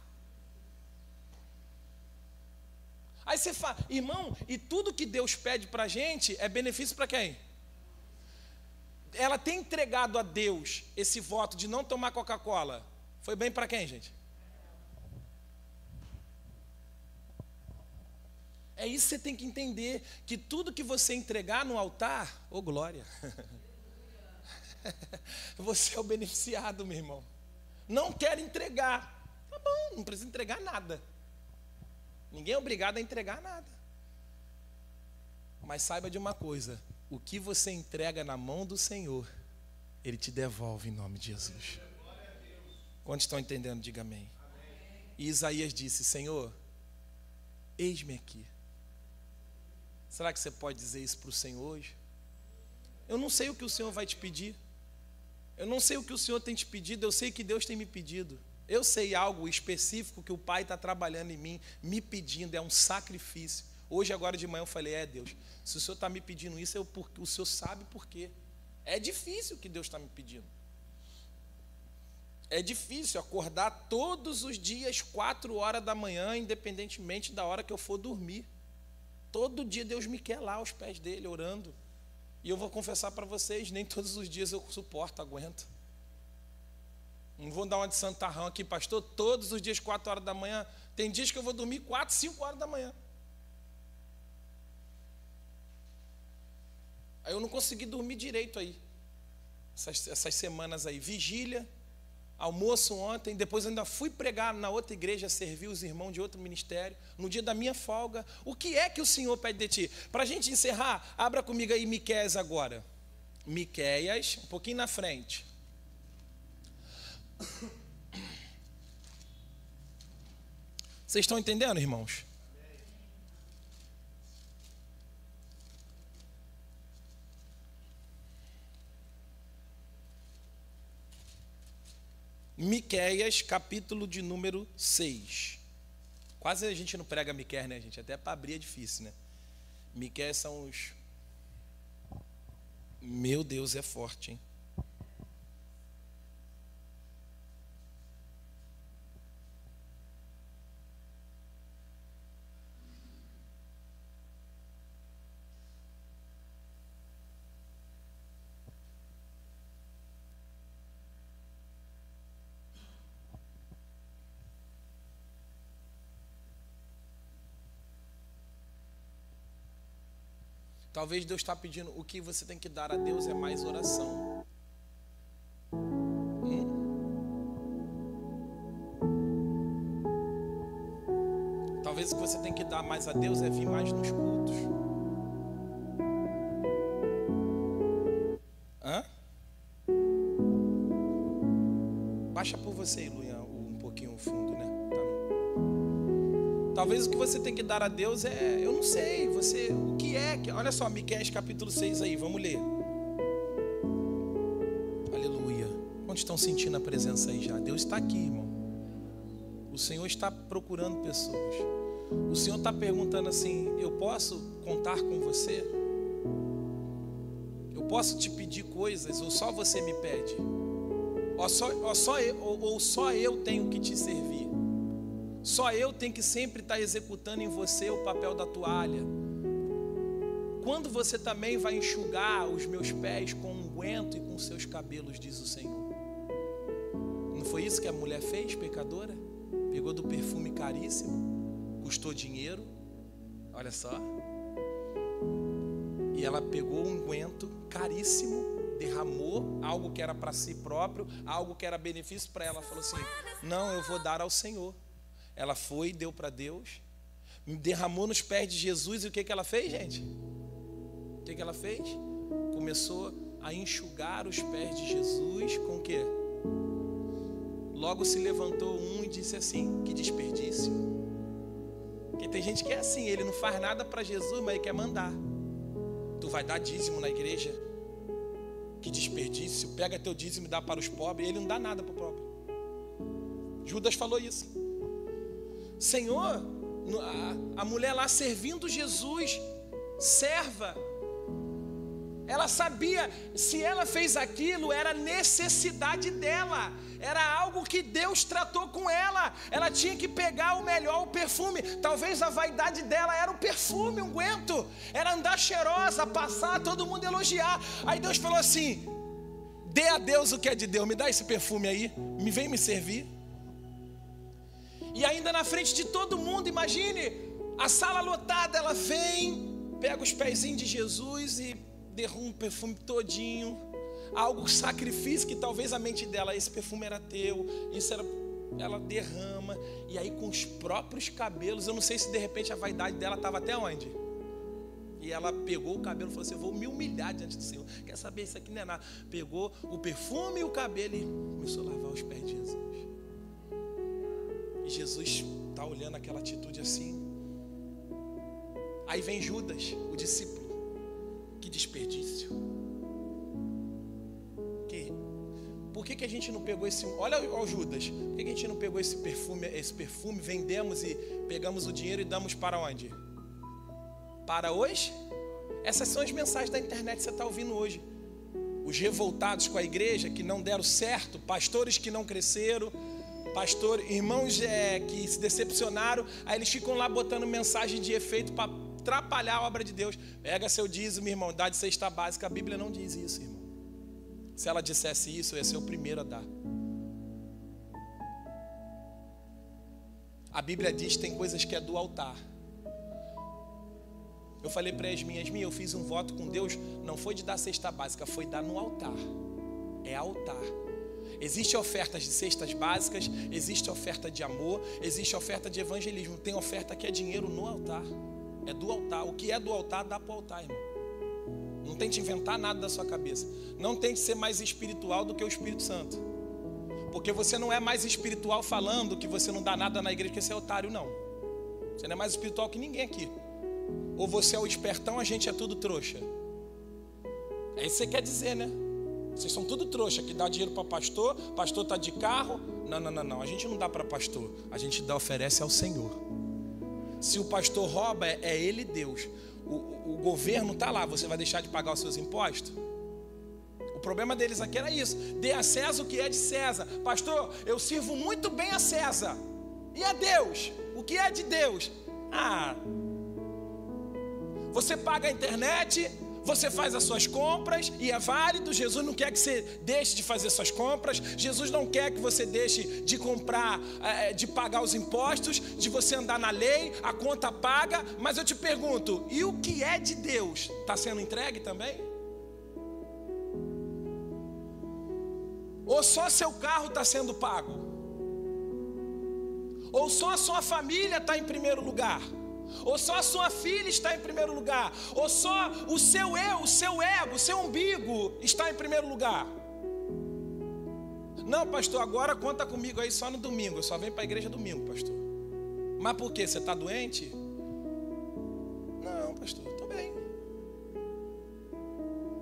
Aí você fala, irmão, e tudo que Deus pede para a gente é benefício para quem? Ela tem entregado a Deus esse voto de não tomar Coca-Cola. Foi bem para quem, gente? É isso que você tem que entender, que tudo que você entregar no altar, ô glória, você é o beneficiado, meu irmão. Não quer entregar, tá bom, não precisa entregar nada. Ninguém é obrigado a entregar nada. Mas saiba de uma coisa: o que você entrega na mão do Senhor, Ele te devolve em nome de Jesus. Quantos estão entendendo? Diga amém. E Isaías disse: Senhor, eis-me aqui. Será que você pode dizer isso para o Senhor hoje? Eu não sei o que o Senhor vai te pedir. Eu não sei o que o Senhor tem te pedido. Eu sei que Deus tem me pedido. Eu sei algo específico que o Pai está trabalhando em mim, me pedindo, é um sacrifício. Hoje, agora de manhã, eu falei: Deus, se o Senhor está me pedindo isso, o Senhor sabe por quê. É difícil o que Deus está me pedindo. É difícil acordar todos os dias, 4 horas da manhã, independentemente da hora que eu for dormir. Todo dia Deus me quer lá aos pés dele, orando. E eu vou confessar para vocês, nem todos os dias eu suporto, aguento. Não vou dar uma de santarrão aqui, pastor, todos os dias 4 horas da manhã. Tem dias que eu vou dormir 4, 5 horas da manhã. Aí eu não consegui dormir direito aí. Essas semanas aí. Vigília, almoço ontem, depois eu ainda fui pregar na outra igreja, servir os irmãos de outro ministério, no dia da minha folga. O que é que o Senhor pede de ti? Para a gente encerrar, abra comigo aí Miqueias agora. Miqueias, um pouquinho na frente. Vocês estão entendendo, irmãos? Miqueias, capítulo de número 6. Quase a gente não prega Miqueias, né, gente? Até para abrir é difícil, né? Miqueias são os... Meu Deus, é forte, hein? Talvez Deus está pedindo, o que você tem que dar a Deus é mais oração. Talvez o que você tem que dar mais a Deus é vir mais nos cultos. Hã? Baixa por você, Luian, um pouquinho o fundo, né? Tá no... Talvez o que você tem que dar a Deus é, eu não sei, você, o que é? Olha só, Miqueias capítulo 6 aí, vamos ler. Aleluia. Quantos estão sentindo a presença aí já? Deus está aqui, irmão. O Senhor está procurando pessoas. O Senhor está perguntando assim: eu posso contar com você? Eu posso te pedir coisas ou só você me pede? Ou só eu tenho que te servir? Só eu tenho que sempre estar executando em você o papel da toalha? Quando você também vai enxugar os meus pés com unguento e com seus cabelos, diz o Senhor? Não foi isso que a mulher fez, pecadora? Pegou do perfume caríssimo, custou dinheiro, olha só. E ela pegou um unguento caríssimo, derramou algo que era para si próprio, algo que era benefício para ela. Falou assim: não, eu vou dar ao Senhor. Ela foi, deu para Deus, derramou nos pés de Jesus. E o que ela fez, gente? O que ela fez? Começou a enxugar os pés de Jesus com o quê? Logo se levantou um e disse assim: que desperdício. Porque tem gente que é assim, ele não faz nada para Jesus, mas ele quer mandar. Tu vai dar dízimo na igreja? Que desperdício. Pega teu dízimo e dá para os pobres. Ele não dá nada para o pobre. Judas falou isso. Senhor, a mulher lá servindo Jesus, serva, ela sabia, se ela fez aquilo, era necessidade dela, era algo que Deus tratou com ela. Ela tinha que pegar o melhor, o perfume. Talvez a vaidade dela era o perfume, o unguento, era andar cheirosa, passar, todo mundo elogiar. Aí Deus falou assim: dê a Deus o que é de Deus, me dá esse perfume aí, vem me servir. E ainda na frente de todo mundo, imagine, a sala lotada, ela vem, pega os pezinhos de Jesus e derruma o perfume todinho, algo, sacrifício que talvez a mente dela, esse perfume era teu, isso era, ela derrama, e aí com os próprios cabelos, eu não sei se de repente a vaidade dela estava até onde, e ela pegou o cabelo e falou assim: eu vou me humilhar diante do Senhor, quer saber, isso aqui não é nada. Pegou o perfume e o cabelo e começou a lavar os pés de Jesus. E Jesus está olhando aquela atitude assim. Aí vem Judas, o discípulo. Que desperdício. Por que a gente não pegou esse... Olha o Judas. Por que a gente não pegou esse perfume, vendemos e pegamos o dinheiro e damos para onde? Para hoje? Essas são as mensagens da internet que você está ouvindo hoje. Os revoltados com a igreja, que não deram certo, pastores que não cresceram, irmãos que se decepcionaram, aí eles ficam lá botando mensagem de efeito para atrapalhar a obra de Deus. Pega seu dízimo, irmão, dá de cesta básica. A Bíblia não diz isso, irmão. Se ela dissesse isso, eu ia ser o primeiro a dar. A Bíblia diz que tem coisas que é do altar. Eu falei para Yasmin, eu fiz um voto com Deus, não foi de dar cesta básica, foi dar no altar. É altar. Existe ofertas de cestas básicas, existe oferta de amor, existe oferta de evangelismo. Tem oferta que é dinheiro no altar. É do altar. O que é do altar, dá para o altar, irmão. Não tente inventar nada da sua cabeça. Não tente ser mais espiritual do que o Espírito Santo. Porque você não é mais espiritual falando que você não dá nada na igreja, que você é otário, não. Você não é mais espiritual que ninguém aqui. Ou você é o espertão, a gente é tudo trouxa. É isso que você quer dizer, né? Vocês são tudo trouxa, que dá dinheiro para pastor está de carro. Não, a gente não dá para pastor, a gente oferece ao Senhor. Se o pastor rouba, é ele Deus. O governo está lá, você vai deixar de pagar os seus impostos? O problema deles aqui era isso: dê a César o que é de César. Pastor, eu sirvo muito bem a César. E a Deus? O que é de Deus? Você paga a internet, você faz as suas compras e é válido. Jesus não quer que você deixe de fazer suas compras. Jesus não quer que você deixe de comprar, de pagar os impostos, de você andar na lei, a conta paga. Mas eu te pergunto, e o que é de Deus? Está sendo entregue também? Ou só seu carro está sendo pago? Ou só a sua família está em primeiro lugar? Ou só a sua filha está em primeiro lugar? Ou só o seu eu, o seu ego, o seu umbigo está em primeiro lugar? Não, pastor, agora conta comigo aí só no domingo. Eu só venho para a igreja domingo, pastor. Mas por quê? Você está doente? Não, pastor, estou bem.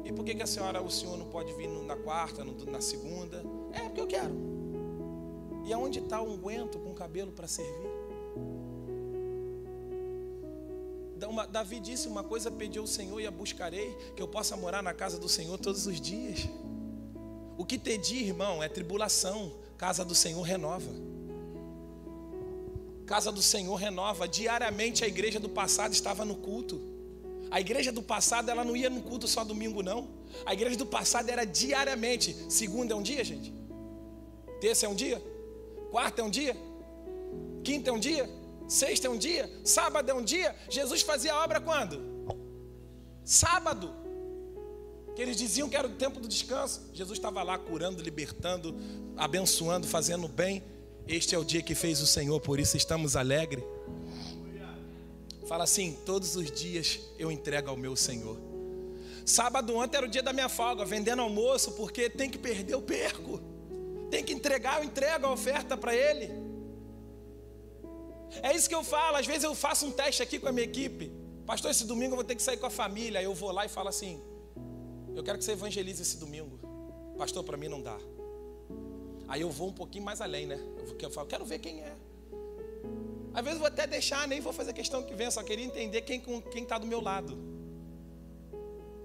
E por que o senhor não pode vir na quarta, na segunda? É porque eu quero. E aonde está o unguento com cabelo para servir? Davi disse: uma coisa pedi ao Senhor e a buscarei, que eu possa morar na casa do Senhor todos os dias. O que pedir, irmão, é tribulação. Casa do Senhor renova. Casa do Senhor renova. Diariamente a igreja do passado estava no culto. A igreja do passado, ela não ia no culto só domingo, não. A igreja do passado era diariamente. Segunda é um dia, gente. Terça é um dia. Quarta é um dia. Quinta é um dia. Sexta é um dia. Sábado é um dia. Jesus fazia a obra quando? Sábado. Que eles diziam que era o tempo do descanso. Jesus estava lá curando, libertando, abençoando, fazendo bem. Este é o dia que fez o Senhor, por isso estamos alegres. Fala assim: todos os dias eu entrego ao meu Senhor. Sábado ontem era o dia da minha folga, vendendo almoço, porque tem que perder, eu perco. Tem que entregar, eu entrego a oferta para Ele. É isso que eu falo. Às vezes eu faço um teste aqui com a minha equipe. Pastor, esse domingo eu vou ter que sair com a família. Aí eu vou lá e falo assim: eu quero que você evangelize esse domingo. Pastor, para mim não dá. Aí eu vou um pouquinho mais além, né? Eu falo: quero ver quem é. Às vezes eu vou até deixar, nem vou fazer questão que venha. Só queria entender quem está do meu lado.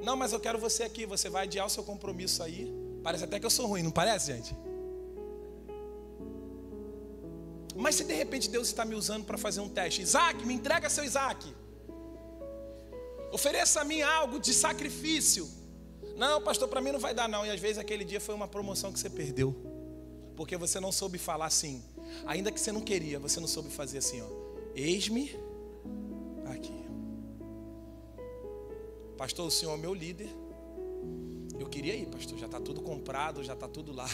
Não, mas eu quero você aqui. Você vai adiar o seu compromisso aí. Parece até que eu sou ruim, não parece, gente? Mas se de repente Deus está me usando para fazer um teste: Isaac, me entrega seu Isaac. Ofereça a mim algo de sacrifício. Não, pastor, para mim não vai dar não. E às vezes aquele dia foi uma promoção que você perdeu, porque você não soube falar assim. Ainda que você não queria, você não soube fazer assim, ó: eis-me aqui. Pastor, o senhor é meu líder. Eu queria ir, pastor, já está tudo comprado, já está tudo lá.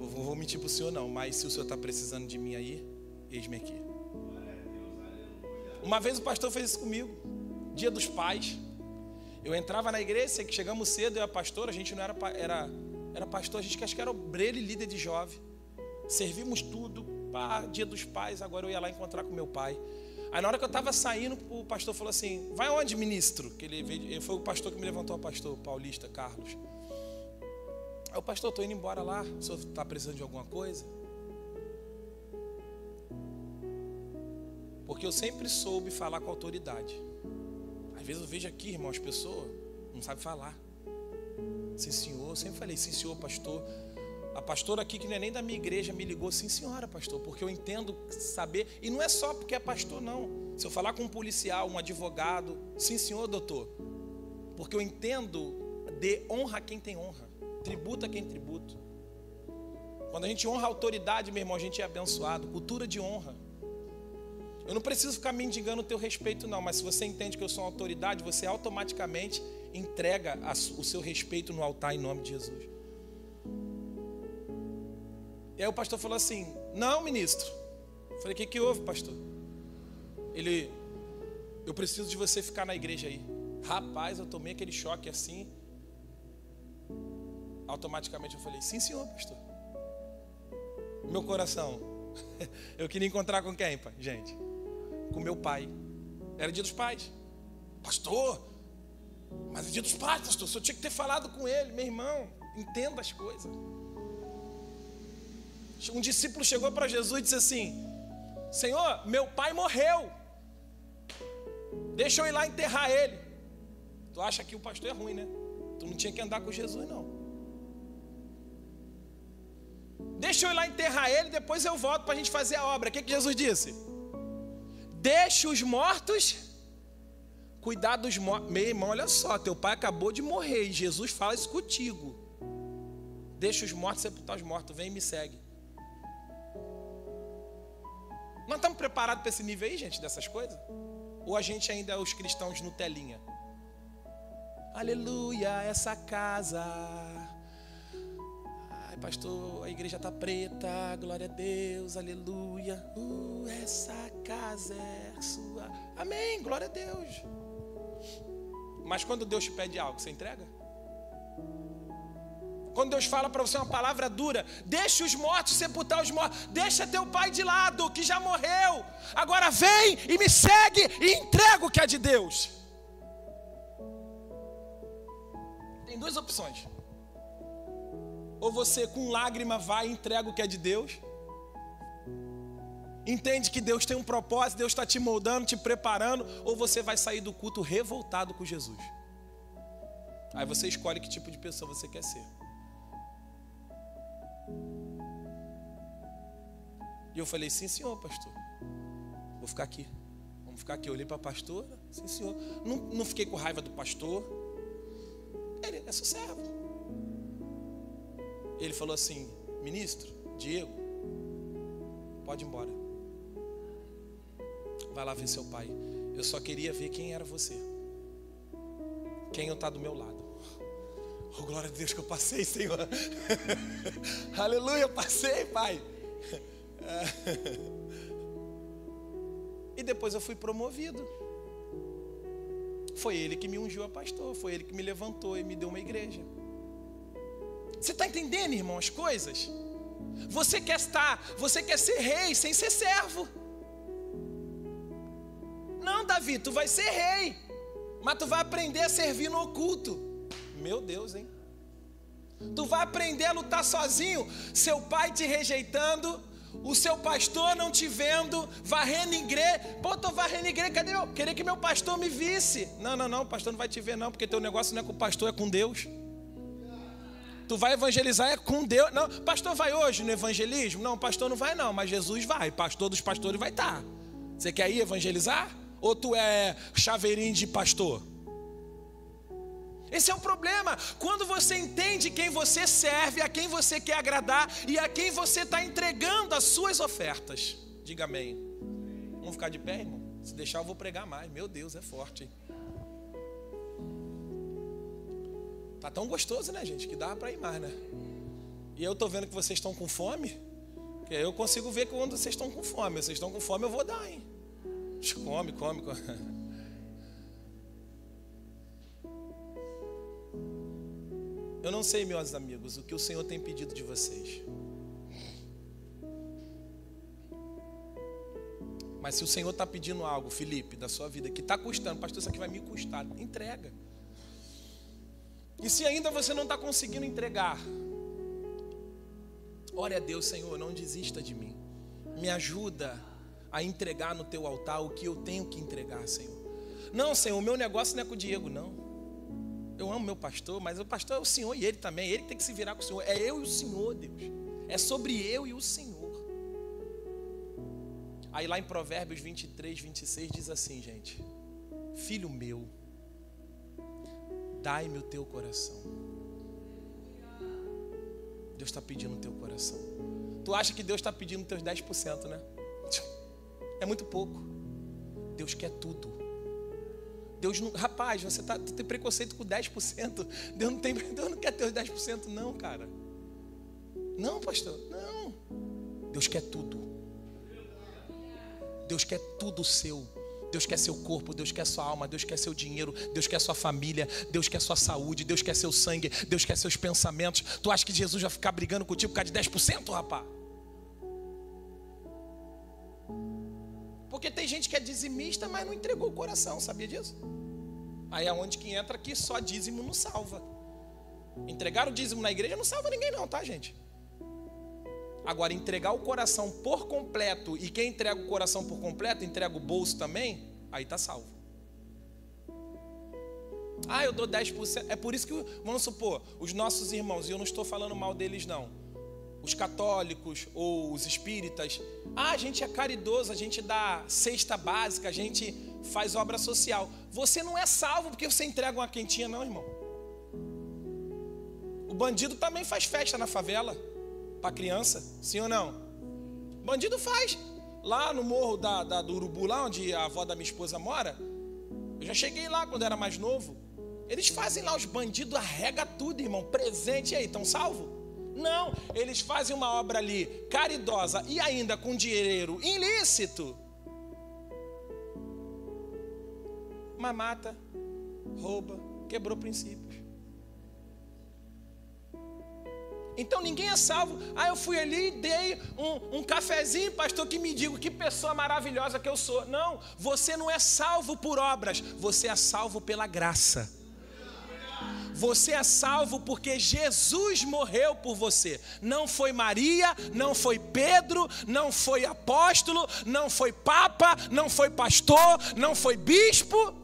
Não vou mentir para o senhor não, mas se o senhor está precisando de mim aí, eis-me aqui. Uma vez o pastor fez isso comigo, dia dos pais. Eu entrava na igreja, que chegamos cedo, eu era pastor, a gente não era pastor, a gente acho que era obreiro e líder de jovem. Servimos tudo, dia dos pais, agora eu ia lá encontrar com meu pai. Aí na hora que eu estava saindo, o pastor falou assim: vai onde, ministro? Que ele foi o pastor que me levantou, o pastor paulista, Carlos. Aí o pastor: estou indo embora lá, o senhor está precisando de alguma coisa? Porque eu sempre soube falar com autoridade. Às vezes eu vejo aqui, irmão, as pessoas não sabem falar. Sim, senhor. Eu sempre falei: sim, senhor, pastor. A pastora aqui, que não é nem da minha igreja, me ligou: sim, senhora, pastor. Porque eu entendo saber. E não é só porque é pastor, não. Se eu falar com um policial, um advogado: sim, senhor, doutor. Porque eu entendo de honra quem tem honra. Tributa quem tributa. Quando a gente honra a autoridade, meu irmão, a gente é abençoado. Cultura de honra. Eu não preciso ficar mendigando o teu respeito não, mas se você entende que eu sou uma autoridade, você automaticamente entrega o seu respeito no altar em nome de Jesus. E aí o pastor falou assim: não, ministro. Eu falei: o que houve, pastor? Ele: eu preciso de você ficar na igreja aí. Rapaz, eu tomei aquele choque assim. Automaticamente eu falei: sim, senhor, pastor. Meu coração, eu queria encontrar com quem, pai? Gente, com meu pai. Era dia dos pais. Pastor, mas é dia dos pais, pastor. O senhor tinha que ter falado com ele. Meu irmão, entenda as coisas. Um discípulo chegou para Jesus e disse assim: Senhor, meu pai morreu, deixa eu ir lá enterrar ele. Tu acha que o pastor é ruim, né? Tu não tinha que andar com Jesus, não. Deixa eu ir lá enterrar ele, depois eu volto para a gente fazer a obra. O que Jesus disse? Deixa os mortos cuidar dos mortos. Meu irmão, olha só, teu pai acabou de morrer e Jesus fala isso contigo. Deixa os mortos sepultar os mortos, vem e me segue. Nós estamos preparados para esse nível aí, gente, dessas coisas? Ou a gente ainda é os cristãos Nutelinha? Aleluia, essa casa. pastor, a igreja está preta, glória a Deus, aleluia. Essa casa é sua. Amém, glória a Deus. Mas quando Deus te pede algo, você entrega? Quando Deus fala para você uma palavra dura, deixa os mortos sepultar os mortos, deixa teu pai de lado, que já morreu, agora vem e me segue e entrega o que é de Deus. Tem duas opções: ou você com lágrima vai e entrega o que é de Deus, entende que Deus tem um propósito, Deus está te moldando, te preparando, ou você vai sair do culto revoltado com Jesus. Aí você escolhe que tipo de pessoa você quer ser. E eu falei, sim senhor, pastor, vou ficar aqui, vamos ficar aqui. Eu olhei para a pastora, sim senhor. Não fiquei com raiva do pastor, ele é seu servo. Ele falou assim, ministro, Diego, pode ir embora, vai lá ver seu pai. Eu só queria ver quem era você, quem eu tá do meu lado. Oh, glória a Deus que eu passei, Senhor. Aleluia, passei, pai. E depois eu fui promovido. Foi ele que me ungiu a pastor, foi ele que me levantou e me deu uma igreja. Você está entendendo, irmão, as coisas? Você quer ser rei sem ser servo. Não, Davi, tu vai ser rei, mas tu vai aprender a servir no oculto. Meu Deus, hein? Tu vai aprender a lutar sozinho, seu pai te rejeitando, o seu pastor não te vendo, varrendo igreja. Pô, tô varrendo igreja, cadê eu? Queria que meu pastor me visse. Não, o pastor não vai te ver não, porque teu negócio não é com o pastor, é com Deus. Tu vai evangelizar é com Deus. Não, pastor vai hoje no evangelismo? Não, pastor não vai não, mas Jesus vai, pastor dos pastores vai estar. Você quer ir evangelizar? Ou tu é chaveirinho de pastor? Esse é o problema. Quando você entende quem você serve, a quem você quer agradar e a quem você está entregando as suas ofertas. Diga amém. Vamos ficar de pé, irmão? Se deixar eu vou pregar mais. Meu Deus, é forte, hein? Tá tão gostoso, né, gente? Que dá para ir mais, né? E eu tô vendo que vocês estão com fome. Que eu consigo ver que quando vocês estão com fome. Vocês estão com fome, eu vou dar, hein? Come. Eu não sei, meus amigos, o que o Senhor tem pedido de vocês. Mas se o Senhor está pedindo algo, Felipe, da sua vida, que está custando, pastor, isso aqui vai me custar, entrega. E se ainda você não está conseguindo entregar, ore a Deus, Senhor, não desista de mim. Me ajuda a entregar no teu altar o que eu tenho que entregar, Senhor. Não, Senhor, o meu negócio não é com o Diego, não. Eu amo meu pastor, mas o pastor é o Senhor e ele também. Ele tem que se virar com o Senhor. É eu e o Senhor, Deus. É sobre eu e o Senhor. Aí lá em Provérbios 23, 26 diz assim, gente: filho meu, dai-me o teu coração. Deus está pedindo o teu coração. Tu acha que Deus está pedindo os teus 10%, né? É muito pouco. Deus quer tudo. Deus não, rapaz, tu tem preconceito com 10%. Deus não quer ter os 10%, não, cara. Não, pastor, não. Deus quer tudo. Deus quer tudo seu. Deus quer seu corpo, Deus quer sua alma, Deus quer seu dinheiro, Deus quer sua família, Deus quer sua saúde, Deus quer seu sangue, Deus quer seus pensamentos. Tu acha que Jesus vai ficar brigando contigo por causa de 10%, rapaz? Porque tem gente que é dizimista, mas não entregou o coração, sabia disso? Aí é onde que entra que só dízimo não salva. Entregar o dízimo na igreja não salva ninguém não, tá, gente? Agora, entregar o coração por completo, e quem entrega o coração por completo, entrega o bolso também, aí tá salvo. Ah, eu dou 10%. É por isso que, vamos supor, os nossos irmãos, e eu não estou falando mal deles não, os católicos ou os espíritas, a gente é caridoso, a gente dá cesta básica, a gente faz obra social. Você não é salvo porque você entrega uma quentinha não, irmão. O bandido também faz festa na favela para criança, sim ou não? O bandido faz. Lá no morro do Urubu, lá onde a avó da minha esposa mora, eu já cheguei lá quando era mais novo. Eles fazem lá, os bandidos arrega tudo, irmão, presente. E aí, estão salvos? Não, eles fazem uma obra ali caridosa e ainda com dinheiro ilícito. Mas mata, rouba, quebrou princípios. Então ninguém é salvo. Eu fui ali e dei um cafezinho, pastor, que me diga que pessoa maravilhosa que eu sou. Não, você não é salvo por obras, você é salvo pela graça. Você é salvo porque Jesus morreu por você. Não foi Maria, não foi Pedro, não foi apóstolo, não foi papa, não foi pastor, não foi bispo.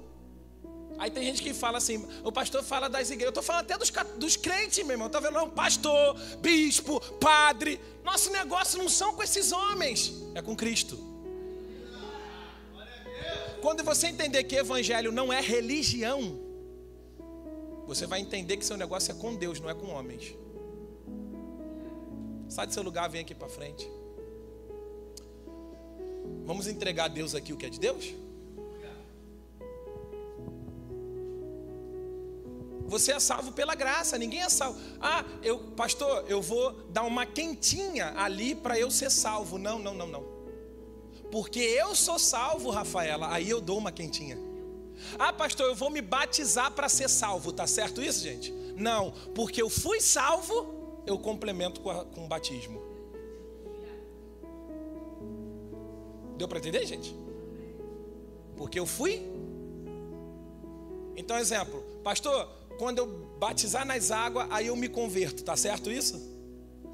Aí tem gente que fala assim, o pastor fala das igrejas. Eu estou falando até dos crentes, meu irmão. Estou vendo, não, pastor, bispo, padre. Nosso negócio não são com esses homens, é com Cristo. Quando você entender que evangelho não é religião, você vai entender que seu negócio é com Deus, não é com homens. Sai do seu lugar, vem aqui para frente. Vamos entregar a Deus aqui o que é de Deus? Você é salvo pela graça, ninguém é salvo. Pastor, eu vou dar uma quentinha ali para eu ser salvo. Não. Porque eu sou salvo, Rafaela, aí eu dou uma quentinha. Pastor, eu vou me batizar para ser salvo, tá certo isso, gente? Não, porque eu fui salvo, eu complemento com o batismo. Deu para entender, gente? Porque eu fui. Então, exemplo, pastor, quando eu batizar nas águas, aí eu me converto, tá certo isso?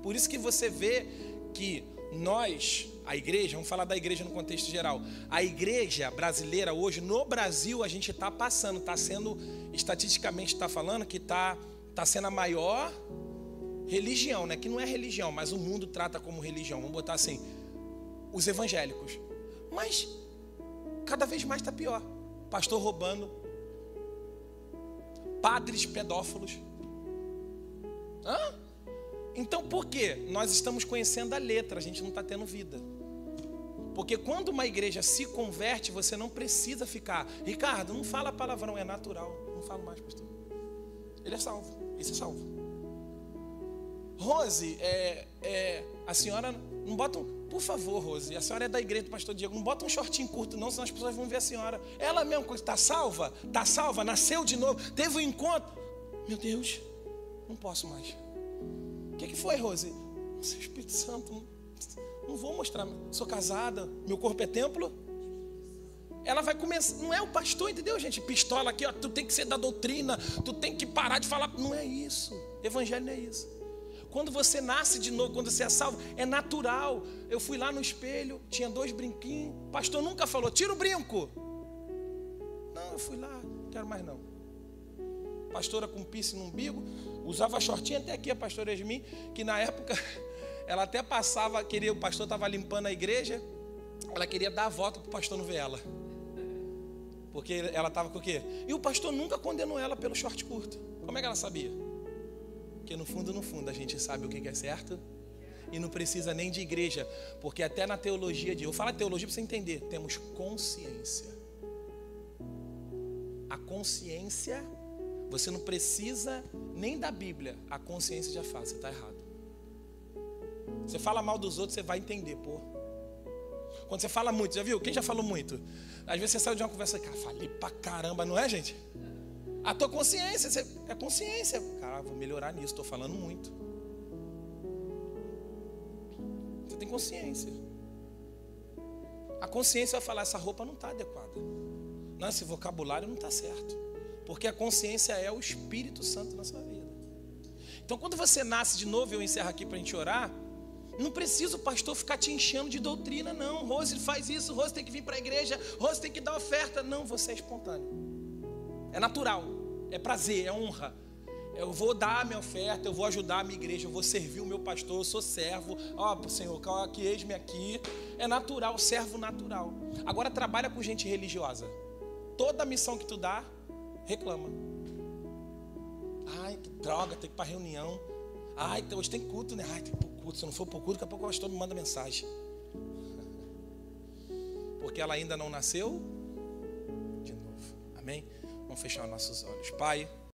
Por isso que você vê que nós, a igreja, vamos falar da igreja no contexto geral. A igreja brasileira hoje, no Brasil, a gente está passando, está sendo, estatisticamente está falando que está sendo a maior religião, né? Que não é religião, mas o mundo trata como religião. Vamos botar assim, os evangélicos. Mas cada vez mais está pior. Pastor roubando, padres pedófilos. Então por quê? Nós estamos conhecendo a letra, a gente não está tendo vida. Porque quando uma igreja se converte, você não precisa ficar, Ricardo, não fala palavrão, é natural. Não falo mais, pastor. Ele é salvo, esse é salvo. Rose, a senhora não bota por favor, Rose, a senhora é da igreja do pastor Diego, não bota um shortinho curto não, senão as pessoas vão ver a senhora. Ela mesmo está salva, nasceu de novo, teve um encontro. Meu Deus, não posso mais. O que foi, Rose? Seu Espírito Santo, não vou mostrar, sou casada, meu corpo é templo. Ela vai começar, não é o pastor, entendeu, gente? Pistola aqui, tu tem que ser da doutrina, tu tem que parar de falar, não é isso, evangelho não é isso. Quando você nasce de novo, quando você é salvo, é natural. Eu fui lá no espelho, tinha 2 brinquinhos, o pastor nunca falou, tira o brinco. Não, eu fui lá, não quero mais não. Pastora com piercing no umbigo, usava shortinho até aqui, a pastora Yasmin, que na época ela até passava, o pastor estava limpando a igreja, ela queria dar a volta para o pastor não ver ela. Porque ela estava com o quê? E o pastor nunca condenou ela pelo short curto. Como é que ela sabia? Porque no fundo a gente sabe o que é certo e não precisa nem de igreja. Porque até na teologia, eu falo teologia para você entender, temos consciência. A consciência, você não precisa nem da Bíblia, a consciência já faz, você está errado. Você fala mal dos outros, você vai entender, pô. Quando você fala muito, já viu? Quem já falou muito? Às vezes você sai de uma conversa, cara, falei pra caramba, não é, gente? A tua consciência, é consciência. Cara, vou melhorar nisso, estou falando muito. Você tem consciência. A consciência vai falar, essa roupa não está adequada. Não, esse vocabulário não está certo. Porque a consciência é o Espírito Santo na sua vida. Então quando você nasce de novo, eu encerro aqui para a gente orar, não precisa o pastor ficar te enchendo de doutrina, não. Rose faz isso, Rose tem que vir para a igreja, Rose tem que dar oferta. Não, você é espontâneo. É natural, é prazer, é honra. Eu vou dar a minha oferta, eu vou ajudar a minha igreja, eu vou servir o meu pastor, eu sou servo. Ó, Senhor, que eis-me aqui. É natural, servo natural. Agora trabalha com gente religiosa. Toda missão que tu dá, reclama. Ai, que droga, tem que ir para reunião. Ai, hoje tem culto, né? Ai, tem que ir para o culto. Se não for para o culto, daqui a pouco o pastor me manda mensagem. Porque ela ainda não nasceu de novo. Amém? Vamos fechar nossos olhos. Pai,